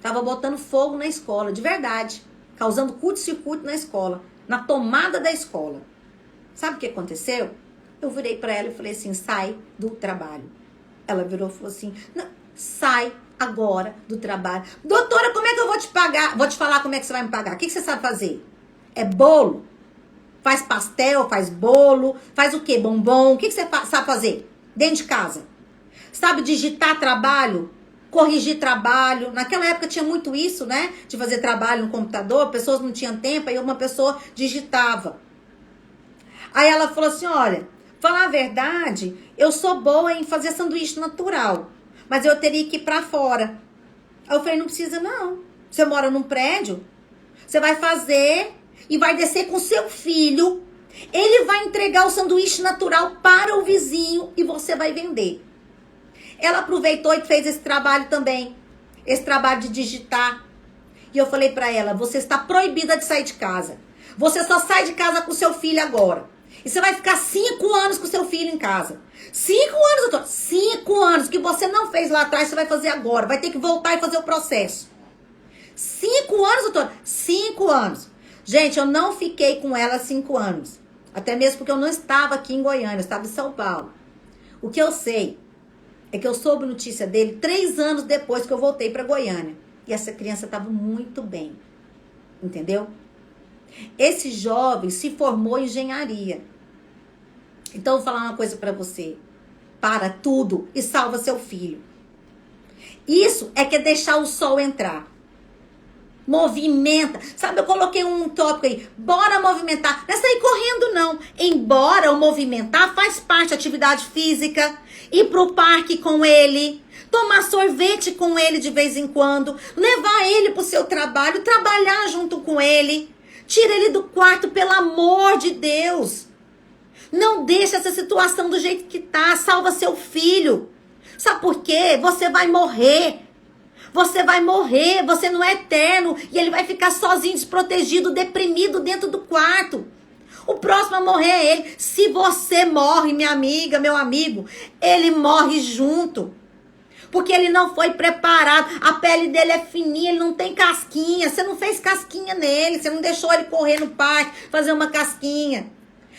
S1: tava botando fogo na escola, de verdade. Causando curto-circuito na escola. Na tomada da escola. Sabe o que aconteceu? Eu virei pra ela e falei assim, sai do trabalho. Ela virou e falou assim, não, sai agora do trabalho. Doutora, como é que eu vou te pagar? Vou te falar como é que você vai me pagar. O que você sabe fazer? É bolo? Faz pastel, faz bolo, faz o quê? Bombom? O que você sabe fazer? Dentro de casa. Sabe digitar trabalho? Corrigir trabalho. Naquela época tinha muito isso, né? De fazer trabalho no computador, pessoas não tinham tempo, aí uma pessoa digitava. Aí ela falou assim, olha, falar a verdade, eu sou boa em fazer sanduíche natural, mas eu teria que ir pra fora. Aí eu falei, não precisa não. Você mora num prédio, você vai fazer e vai descer com seu filho. Ele vai entregar o sanduíche natural para o vizinho e você vai vender. Ela aproveitou e fez esse trabalho também, esse trabalho de digitar. E eu falei pra ela, você está proibida de sair de casa. Você só sai de casa com seu filho agora. E você vai ficar 5 anos com seu filho em casa. 5 anos, doutor. 5 anos. O que você não fez lá atrás, você vai fazer agora. Vai ter que voltar e fazer o processo. 5 anos, doutor. 5 anos. Gente, eu não fiquei com ela 5 anos. Até mesmo porque eu não estava aqui em Goiânia. Eu estava em São Paulo. O que eu sei é que eu soube notícia dele 3 anos depois que eu voltei para Goiânia. E essa criança estava muito bem. Entendeu? Esse jovem se formou em engenharia. Então, eu vou falar uma coisa pra você. Para tudo e salva seu filho. Isso é que é deixar o sol entrar. Movimenta. Sabe, eu coloquei um tópico aí. Bora movimentar. Não é sair correndo, não. Embora o movimentar faz parte da atividade física. Ir pro parque com ele. Tomar sorvete com ele de vez em quando. Levar ele pro seu trabalho. Trabalhar junto com ele. Tira ele do quarto, pelo amor de Deus. Não deixa essa situação do jeito que tá. Salva seu filho. Sabe por quê? Você vai morrer. Você vai morrer. Você não é eterno. E ele vai ficar sozinho, desprotegido, deprimido dentro do quarto. O próximo a morrer é ele. Se você morre, minha amiga, meu amigo, ele morre junto. Porque ele não foi preparado. A pele dele é fininha, ele não tem casquinha. Você não fez casquinha nele. Você não deixou ele correr no parque, fazer uma casquinha.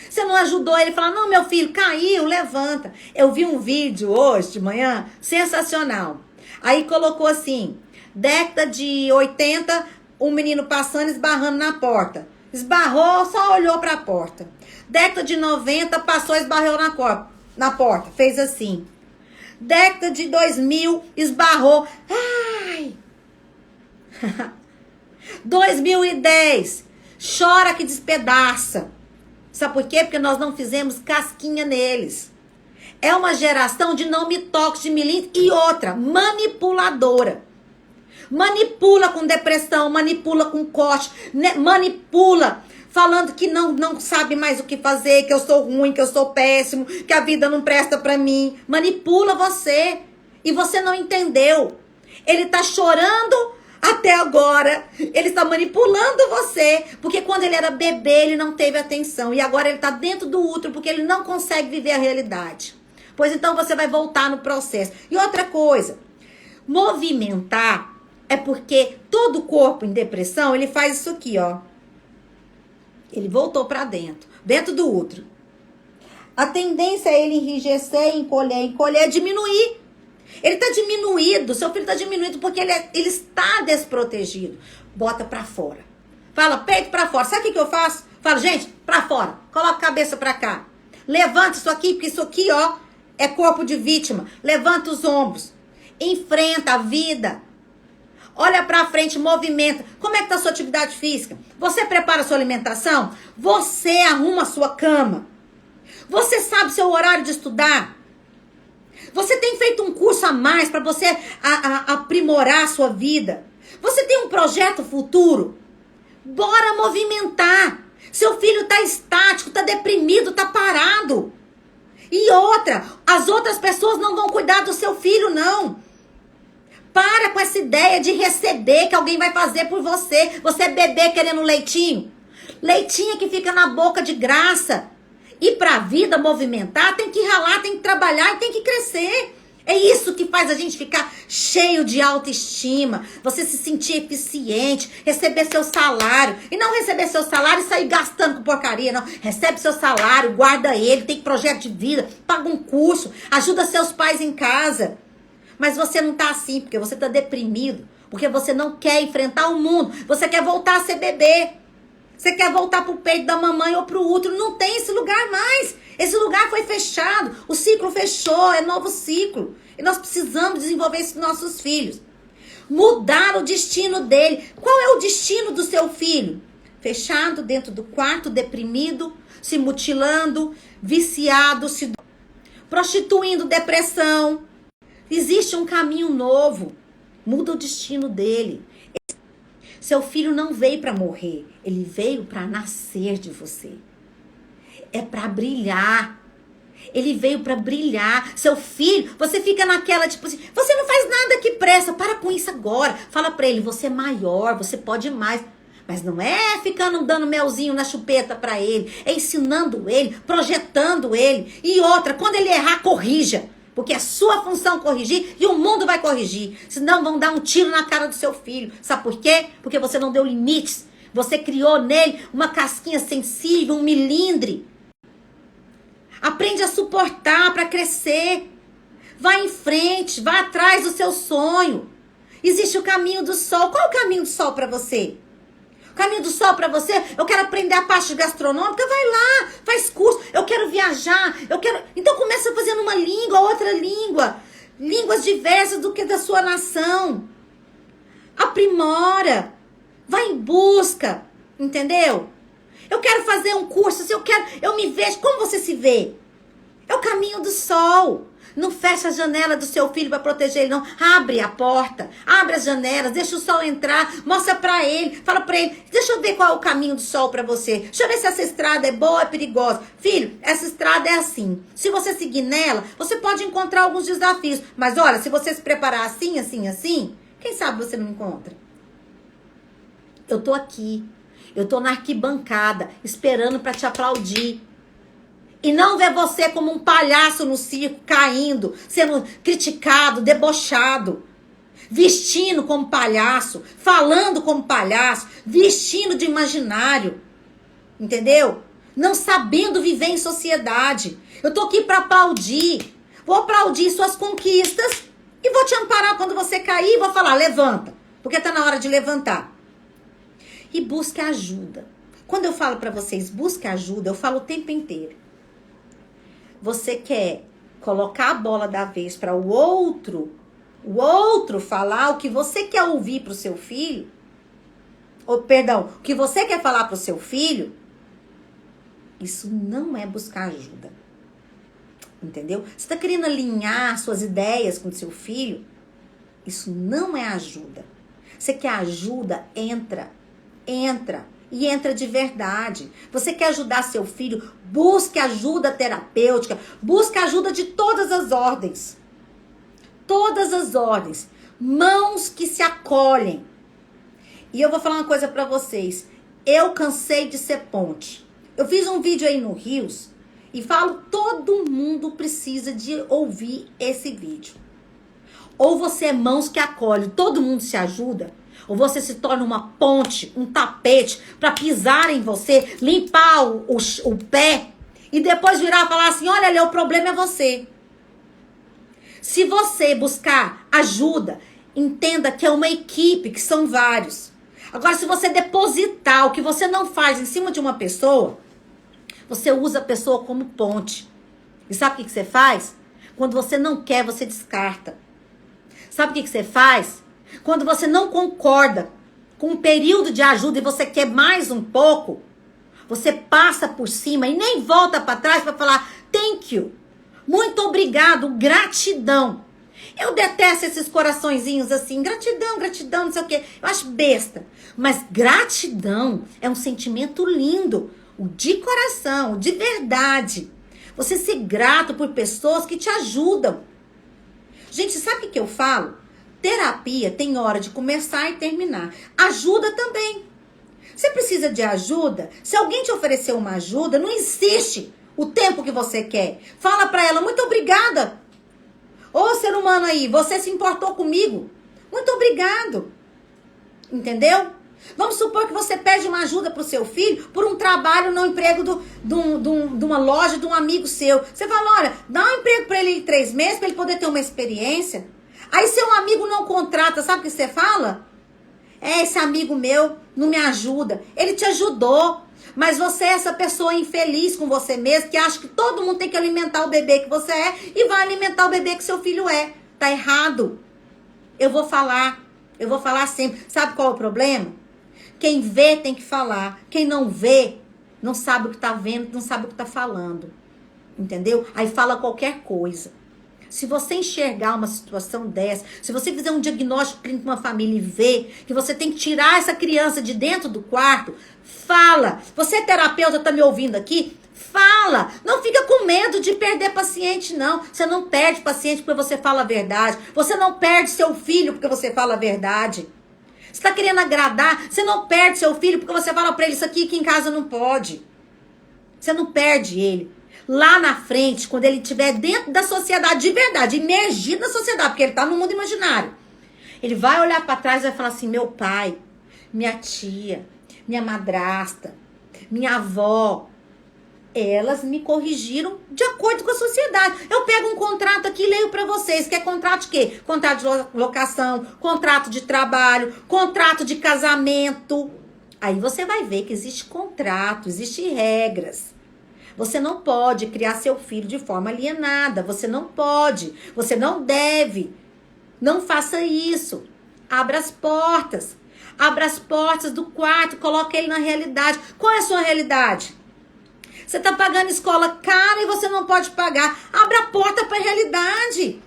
S1: Você não ajudou ele a falar, não, meu filho, caiu, levanta. Eu vi um vídeo hoje de manhã, sensacional. Aí colocou assim, década de 80, um menino passando, esbarrando na porta. esbarrou, só olhou para a porta. Década de 90, passou, esbarrou na porta, fez assim. Década de 2000, esbarrou. Ai! 2010, chora que despedaça. Sabe por quê? Porque nós não fizemos casquinha neles. É uma geração de não me toques, de milímetro. E outra, manipuladora. Manipula com depressão, manipula com corte, manipula falando que não sabe mais o que fazer, que eu sou ruim, que eu sou péssimo, que a vida não presta pra mim. Manipula você. E você não entendeu. Ele tá chorando até agora. Ele está manipulando você. Porque quando ele era bebê, ele não teve atenção. E agora ele tá dentro do útero porque ele não consegue viver a realidade. Pois então você vai voltar no processo. E outra coisa, movimentar é porque todo corpo em depressão, ele faz isso aqui, ó. Ele voltou pra dentro do útero. A tendência é ele enrijecer, encolher, diminuir. Ele tá diminuído, seu filho tá diminuído porque ele está desprotegido. Bota pra fora. Fala, peito pra fora. Sabe o que eu faço? Fala, gente, pra fora. Coloca a cabeça pra cá. Levanta isso aqui, porque isso aqui, ó, é corpo de vítima. Levanta os ombros. Enfrenta a vida. Olha pra frente, movimenta. Como é que tá a sua atividade física? Você prepara a sua alimentação? Você arruma a sua cama? Você sabe seu horário de estudar? Você tem feito um curso a mais para você aprimorar a sua vida? Você tem um projeto futuro? Bora movimentar. Seu filho tá estático, tá deprimido, tá parado. E outra, as outras pessoas não vão cuidar do seu filho, não. Para com essa ideia de receber que alguém vai fazer por você. Você é bebê querendo leitinho? Leitinho que fica na boca de graça. E pra vida movimentar, tem que ralar, tem que trabalhar e tem que crescer. É isso que faz a gente ficar cheio de autoestima. Você se sentir eficiente, receber seu salário. E não receber seu salário e sair gastando com porcaria, não. Recebe seu salário, guarda ele, tem projeto de vida, paga um curso, ajuda seus pais em casa. Mas você não tá assim, porque você tá deprimido. Porque você não quer enfrentar o mundo. Você quer voltar a ser bebê. Você quer voltar pro peito da mamãe ou pro útero. Não tem esse lugar mais. Esse lugar foi fechado. O ciclo fechou, é novo ciclo. E nós precisamos desenvolver isso nos nossos filhos. Mudar o destino dele. Qual é o destino do seu filho? Fechado dentro do quarto, deprimido, se mutilando, viciado, se prostituindo, depressão. Existe um caminho novo. Muda o destino dele. Seu filho não veio para morrer. Ele veio para nascer de você. É para brilhar. Ele veio para brilhar. Seu filho, você fica naquela tipo assim, você não faz nada que presta. Para com isso agora. Fala para ele, você é maior, você pode mais. Mas não é ficando dando melzinho na chupeta para ele. É ensinando ele, projetando ele. E outra, quando ele errar, corrija. Porque é sua função corrigir e o mundo vai corrigir. Senão vão dar um tiro na cara do seu filho. Sabe por quê? Porque você não deu limites. Você criou nele uma casquinha sensível, um milindre. Aprende a suportar para crescer. Vai em frente, vai atrás do seu sonho. Existe o caminho do sol. Qual é o caminho do sol para você? O caminho do sol para você, eu quero aprender a parte gastronômica, vai lá, faz curso, eu quero viajar, então começa fazendo uma língua, outra língua, línguas diversas do que da sua nação, aprimora, vai em busca, entendeu? Eu quero fazer um curso, eu me vejo, como você se vê? É o caminho do sol. Não fecha a janela do seu filho para proteger ele, não. Abre a porta, abre as janelas, deixa o sol entrar, mostra para ele, fala para ele, deixa eu ver qual é o caminho do sol para você. Deixa eu ver se essa estrada é boa ou é perigosa. Filho, essa estrada é assim. Se você seguir nela, você pode encontrar alguns desafios. Mas olha, se você se preparar assim, assim, assim, quem sabe você não encontra. Eu tô aqui. Eu tô na arquibancada, esperando para te aplaudir. E não ver você como um palhaço no circo, caindo, sendo criticado, debochado. Vestindo como palhaço, falando como palhaço, vestindo de imaginário. Entendeu? Não sabendo viver em sociedade. Eu tô aqui para aplaudir. Vou aplaudir suas conquistas e vou te amparar quando você cair e vou falar, levanta. Porque tá na hora de levantar. E busque ajuda. Quando eu falo pra vocês, busque ajuda, eu falo o tempo inteiro. Você quer colocar a bola da vez para o outro falar o que você quer ouvir pro seu filho, ou perdão, o que você quer falar pro seu filho, isso não é buscar ajuda. Entendeu? Você tá querendo alinhar suas ideias com o seu filho, isso não é ajuda. Você quer ajuda? Entra. E entra de verdade. Você quer ajudar seu filho? Busque ajuda terapêutica. Busque ajuda de todas as ordens. Todas as ordens. Mãos que se acolhem. E eu vou falar uma coisa pra vocês. Eu cansei de ser ponte. Eu fiz um vídeo aí no Rios e falo, todo mundo precisa de ouvir esse vídeo. Ou você é mãos que acolhem, todo mundo se ajuda, ou você se torna uma ponte, um tapete para pisar em você, limpar o pé e depois virar e falar assim, olha ali, o problema é você. Se você buscar ajuda, entenda que é uma equipe, que são vários. Agora, se você depositar o que você não faz em cima de uma pessoa, você usa a pessoa como ponte. E sabe o que você faz? Quando você não quer, você descarta. Sabe o que você faz? Quando você não concorda com um período de ajuda e você quer mais um pouco, você passa por cima e nem volta para trás para falar thank you, muito obrigado, gratidão. Eu detesto esses coraçõezinhos assim, gratidão, não sei o quê. Eu acho besta. Mas gratidão é um sentimento lindo, o de coração, o de verdade. Você ser grato por pessoas que te ajudam. Gente, sabe o que eu falo? Terapia tem hora de começar e terminar. Ajuda também. Você precisa de ajuda? Se alguém te oferecer uma ajuda, não insiste o tempo que você quer. Fala pra ela, muito obrigada. Ô, ser humano aí, você se importou comigo. Muito obrigado. Entendeu? Vamos supor que você pede uma ajuda pro seu filho por um trabalho no emprego de uma loja de um amigo seu. Você fala, olha, dá um emprego pra ele de 3 meses pra ele poder ter uma experiência. Aí seu amigo não contrata, sabe o que você fala? Esse amigo meu não me ajuda. Ele te ajudou, mas você é essa pessoa infeliz com você mesmo, que acha que todo mundo tem que alimentar o bebê que você é e vai alimentar o bebê que seu filho é. Tá errado. Eu vou falar sempre. Sabe qual é o problema? Quem vê tem que falar. Quem não vê, não sabe o que tá vendo, não sabe o que tá falando. Entendeu? Aí fala qualquer coisa. Se você enxergar uma situação dessa, se você fizer um diagnóstico clínico com uma família e ver que você tem que tirar essa criança de dentro do quarto, fala. Você é terapeuta, tá me ouvindo aqui? Fala. Não fica com medo de perder paciente, não. Você não perde paciente porque você fala a verdade. Você não perde seu filho porque você fala a verdade. Você tá querendo agradar, você não perde seu filho porque você fala pra ele, isso aqui que em casa não pode. Você não perde ele. Lá na frente, quando ele estiver dentro da sociedade de verdade, imergido na sociedade, porque ele tá no mundo imaginário, ele vai olhar pra trás e vai falar assim, meu pai, minha tia, minha madrasta, minha avó, elas me corrigiram de acordo com a sociedade. Eu pego um contrato aqui e leio pra vocês. Que é contrato de quê? Contrato de locação, contrato de trabalho, contrato de casamento. Aí você vai ver que existe contrato, existem regras. Você não pode criar seu filho de forma alienada. Você não pode. Você não deve. Não faça isso. Abra as portas. Abra as portas do quarto. Coloque ele na realidade. Qual é a sua realidade? Você tá pagando escola cara e você não pode pagar. Abra a porta para a realidade.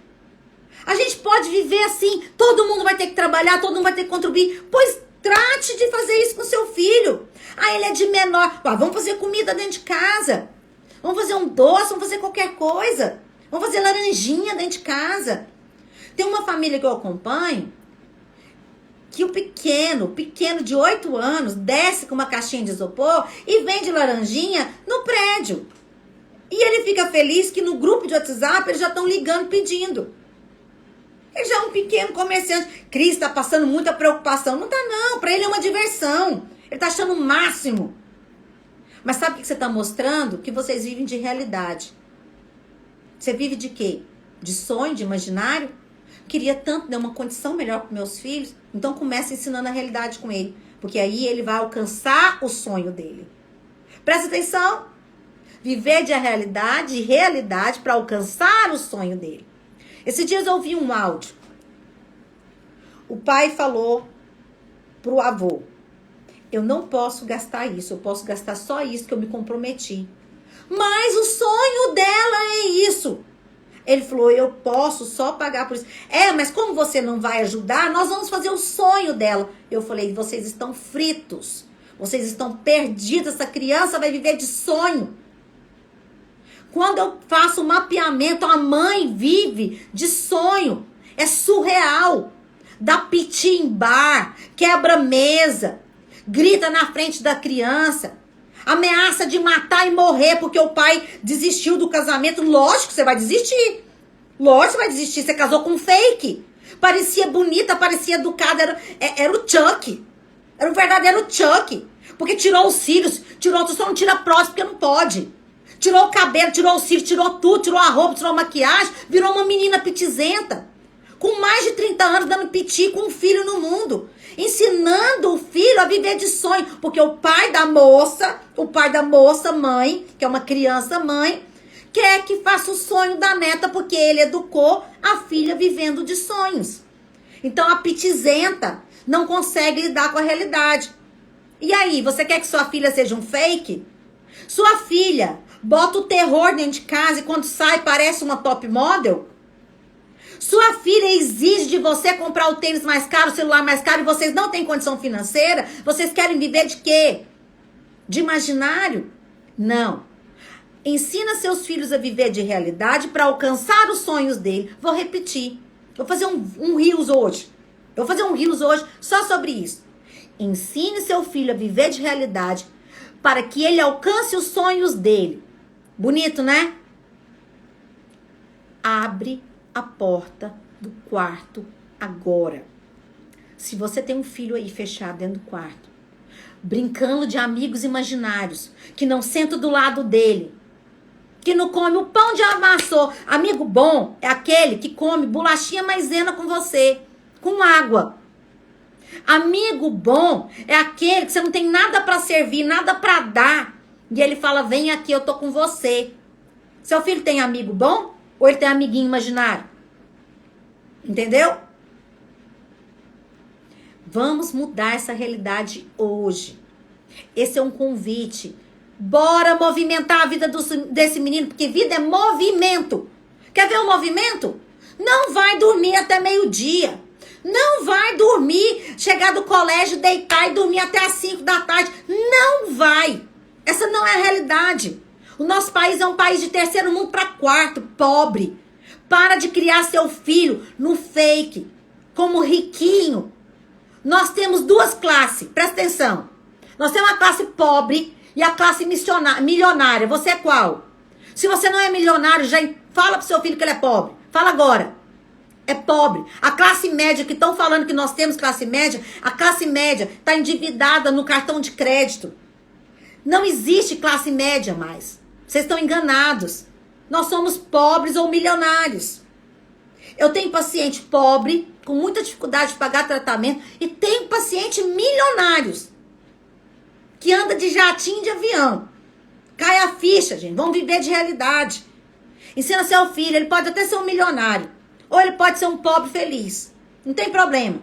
S1: A gente pode viver assim. Todo mundo vai ter que trabalhar, todo mundo vai ter que contribuir. Pois trate de fazer isso com seu filho. Ah, ele é de menor. Vamos fazer comida dentro de casa. Vamos fazer um doce, vamos fazer qualquer coisa. Vamos fazer laranjinha dentro de casa. Tem uma família que eu acompanho que o pequeno de 8 anos, desce com uma caixinha de isopor e vende laranjinha no prédio. E ele fica feliz que no grupo de WhatsApp eles já estão ligando pedindo. Ele já é um pequeno comerciante. Cris, tá passando muita preocupação. Não tá não, pra ele é uma diversão. Ele tá achando o máximo. Mas sabe o que você tá mostrando? Que vocês vivem de realidade. Você vive de quê? De sonho, de imaginário? Queria tanto dar uma condição melhor para meus filhos. Então começa ensinando a realidade com ele. Porque aí ele vai alcançar o sonho dele. Presta atenção. Viver de realidade para alcançar o sonho dele. Esses dias eu ouvi um áudio. O pai falou pro avô: eu não posso gastar isso, eu posso gastar só isso que eu me comprometi. Mas o sonho dela é isso. Ele falou: eu posso só pagar por isso. Mas como você não vai ajudar, nós vamos fazer o sonho dela. Eu falei: vocês estão fritos. Vocês estão perdidos. Essa criança vai viver de sonho. Quando eu faço o mapeamento, a mãe vive de sonho. É surreal. Dá piti em bar, quebra mesa, grita na frente da criança, ameaça de matar e morrer porque o pai desistiu do casamento. Lógico que você vai desistir. Lógico que você vai desistir. Você casou com um fake. Parecia bonita, parecia educada. Era o Chuck. Era o verdadeiro Chuck. Porque tirou os cílios, só não tira a próstata porque não pode. Tirou o cabelo, tirou os cílios, tirou tudo, tirou a roupa, tirou a maquiagem. Virou uma menina pitizenta. Com mais de 30 anos dando piti com um filho no mundo. Ensinando o filho a viver de sonho. Porque o pai da moça, mãe, que é uma criança mãe, quer que faça o sonho da neta, porque ele educou a filha vivendo de sonhos. Então a pitizenta não consegue lidar com a realidade. E aí, você quer que sua filha seja um fake? Sua filha bota o terror dentro de casa e quando sai parece uma top model? Sua filha exige de você comprar o tênis mais caro, o celular mais caro e vocês não têm condição financeira? Vocês querem viver de quê? De imaginário? Não. Ensina seus filhos a viver de realidade para alcançar os sonhos dele. Vou repetir. Vou fazer um Reels hoje. Eu vou fazer um Reels hoje só sobre isso. Ensine seu filho a viver de realidade para que ele alcance os sonhos dele. Bonito, né? Abre a porta do quarto agora. Se você tem um filho aí fechado dentro do quarto, brincando de amigos imaginários, que não senta do lado dele, que não come o pão de amassou. Amigo bom é aquele que come bolachinha maisena com você, com água. Amigo bom é aquele que você não tem nada para servir, nada para dar. E ele fala: vem aqui, eu tô com você. Seu filho tem amigo bom? Ou ele tem amiguinho imaginário? Entendeu? Vamos mudar essa realidade hoje. Esse é um convite. Bora movimentar a vida desse menino, porque vida é movimento. Quer ver o movimento? Não vai dormir até meio-dia. Não vai dormir, chegar do colégio, deitar e dormir até as 5 da tarde. Não vai. Essa não é a realidade. O nosso país é um país de terceiro mundo para quarto, pobre. Para de criar seu filho no fake, como riquinho. Nós temos duas classes, presta atenção. Nós temos a classe pobre e a classe milionária. Você é qual? Se você não é milionário, já fala pro seu filho que ele é pobre. Fala agora. É pobre. A classe média, que estão falando que nós temos classe média, a classe média está endividada no cartão de crédito. Não existe classe média mais. Vocês estão enganados. Nós somos pobres ou milionários. Eu tenho paciente pobre, com muita dificuldade de pagar tratamento, e tenho paciente milionários, que anda de jatinho de avião. Cai a ficha, gente. Vamos viver de realidade. Ensina seu filho, ele pode até ser um milionário. Ou ele pode ser um pobre feliz. Não tem problema.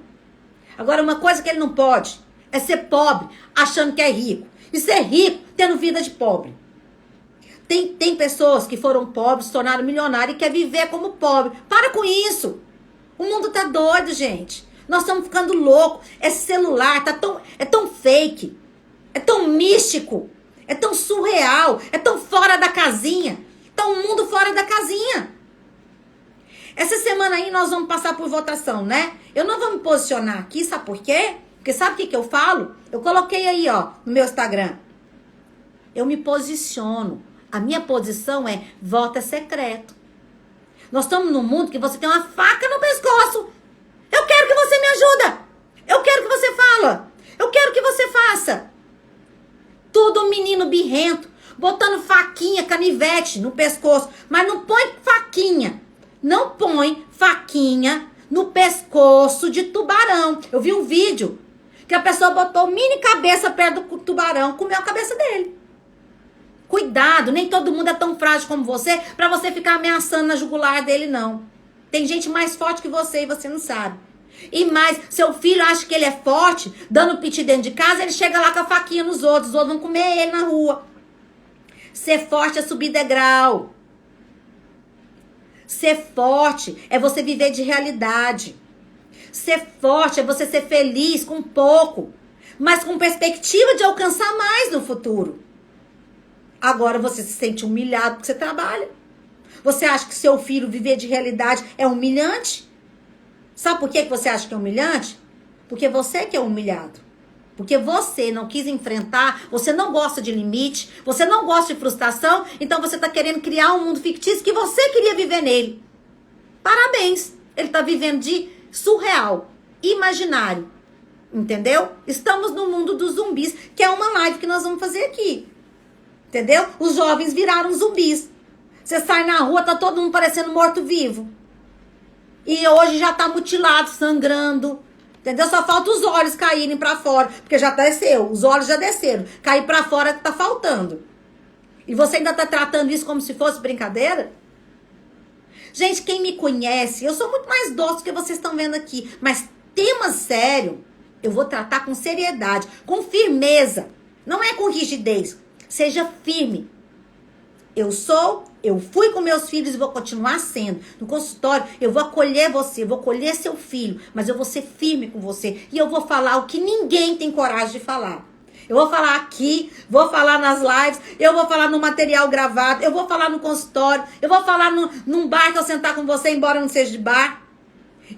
S1: Agora, uma coisa que ele não pode é ser pobre achando que é rico. E ser rico tendo vida de pobre. Tem pessoas que foram pobres, se tornaram milionários e querem viver como pobre. Para com isso. O mundo tá doido, gente. Nós estamos ficando loucos. Esse celular é tão fake. É tão místico. É tão surreal. É tão fora da casinha. Tá um mundo fora da casinha. Essa semana aí nós vamos passar por votação, né? Eu não vou me posicionar aqui, sabe por quê? Porque sabe o que eu falo? Eu coloquei aí, ó, no meu Instagram. Eu me posiciono. A minha posição é: voto é secreto. Nós estamos num mundo que você tem uma faca no pescoço. Eu quero que você me ajuda. Eu quero que você fala. Eu quero que você faça. Tudo um menino birrento, botando faquinha, canivete no pescoço. Mas não põe faquinha. Não põe faquinha no pescoço de tubarão. Eu vi um vídeo Que a pessoa botou mini cabeça perto do tubarão, comeu a cabeça dele. Cuidado, nem todo mundo é tão frágil como você pra você ficar ameaçando na jugular dele, não. Tem gente mais forte que você e você não sabe. E mais, seu filho acha que ele é forte, dando piti dentro de casa, ele chega lá com a faquinha nos outros, os outros vão comer ele na rua. Ser forte é subir degrau. Ser forte é você viver de realidade. Ser forte é você ser feliz com pouco, mas com perspectiva de alcançar mais no futuro. Agora você se sente humilhado porque você trabalha. Você acha que seu filho viver de realidade é humilhante? Sabe por que você acha que é humilhante? Porque você que é humilhado. Porque você não quis enfrentar, você não gosta de limite, você não gosta de frustração, então você está querendo criar um mundo fictício que você queria viver nele. Parabéns! Ele está vivendo de surreal, imaginário. Entendeu? Estamos no mundo dos zumbis, que é uma live que nós vamos fazer aqui. Entendeu? Os jovens viraram zumbis. Você sai na rua, tá todo mundo parecendo morto-vivo. E hoje já tá mutilado, sangrando. Entendeu? Só falta os olhos caírem pra fora. Porque já desceu, os olhos já desceram. Cair pra fora que tá faltando. E você ainda tá tratando isso como se fosse brincadeira? Gente, quem me conhece, eu sou muito mais doce do que vocês estão vendo aqui. Mas tema sério, eu vou tratar com seriedade, com firmeza. Não é com rigidez. Seja firme. Eu fui com meus filhos e vou continuar sendo. No consultório, eu vou acolher você, vou acolher seu filho, mas eu vou ser firme com você. E eu vou falar o que ninguém tem coragem de falar. Eu vou falar aqui, vou falar nas lives, eu vou falar no material gravado, eu vou falar no consultório, eu vou falar num bar que eu sentar com você, embora não seja de bar.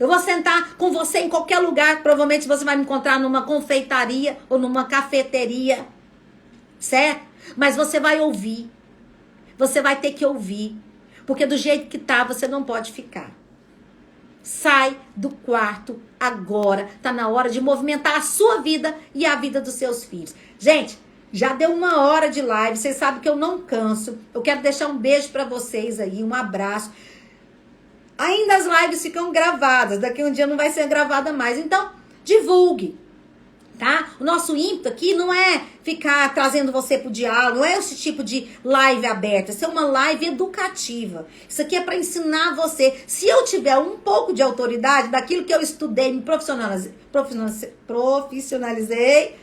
S1: Eu vou sentar com você em qualquer lugar, provavelmente você vai me encontrar numa confeitaria ou numa cafeteria, certo? Mas você vai ouvir. Você vai ter que ouvir. Porque do jeito que tá, você não pode ficar. Sai do quarto agora. Tá na hora de movimentar a sua vida e a vida dos seus filhos. Gente, já deu 1 hora de live. Vocês sabem que eu não canso. Eu quero deixar um beijo pra vocês aí, um abraço. Ainda as lives ficam gravadas. Daqui a um dia não vai ser gravada mais. Então, divulgue. Tá? O nosso ímpeto aqui não é ficar trazendo você pro diálogo, não é esse tipo de live aberta, isso é uma live educativa. Isso aqui é para ensinar você. Se eu tiver um pouco de autoridade daquilo que eu estudei, me profissionalizei,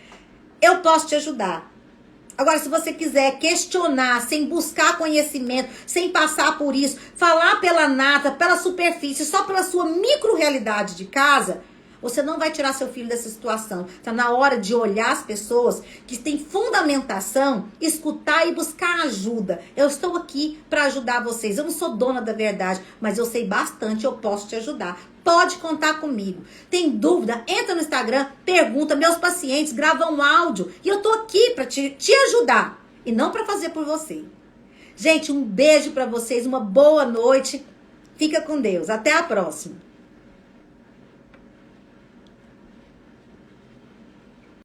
S1: eu posso te ajudar. Agora, se você quiser questionar, sem buscar conhecimento, sem passar por isso, falar pela nata, pela superfície, só pela sua micro-realidade de casa, você não vai tirar seu filho dessa situação. Está na hora de olhar as pessoas que têm fundamentação, escutar e buscar ajuda. Eu estou aqui para ajudar vocês. Eu não sou dona da verdade, mas eu sei bastante, eu posso te ajudar. Pode contar comigo. Tem dúvida? Entra no Instagram, pergunta. Meus pacientes gravam um áudio e eu tô aqui para te ajudar e não para fazer por você. Gente, um beijo para vocês, uma boa noite. Fica com Deus. Até a próxima.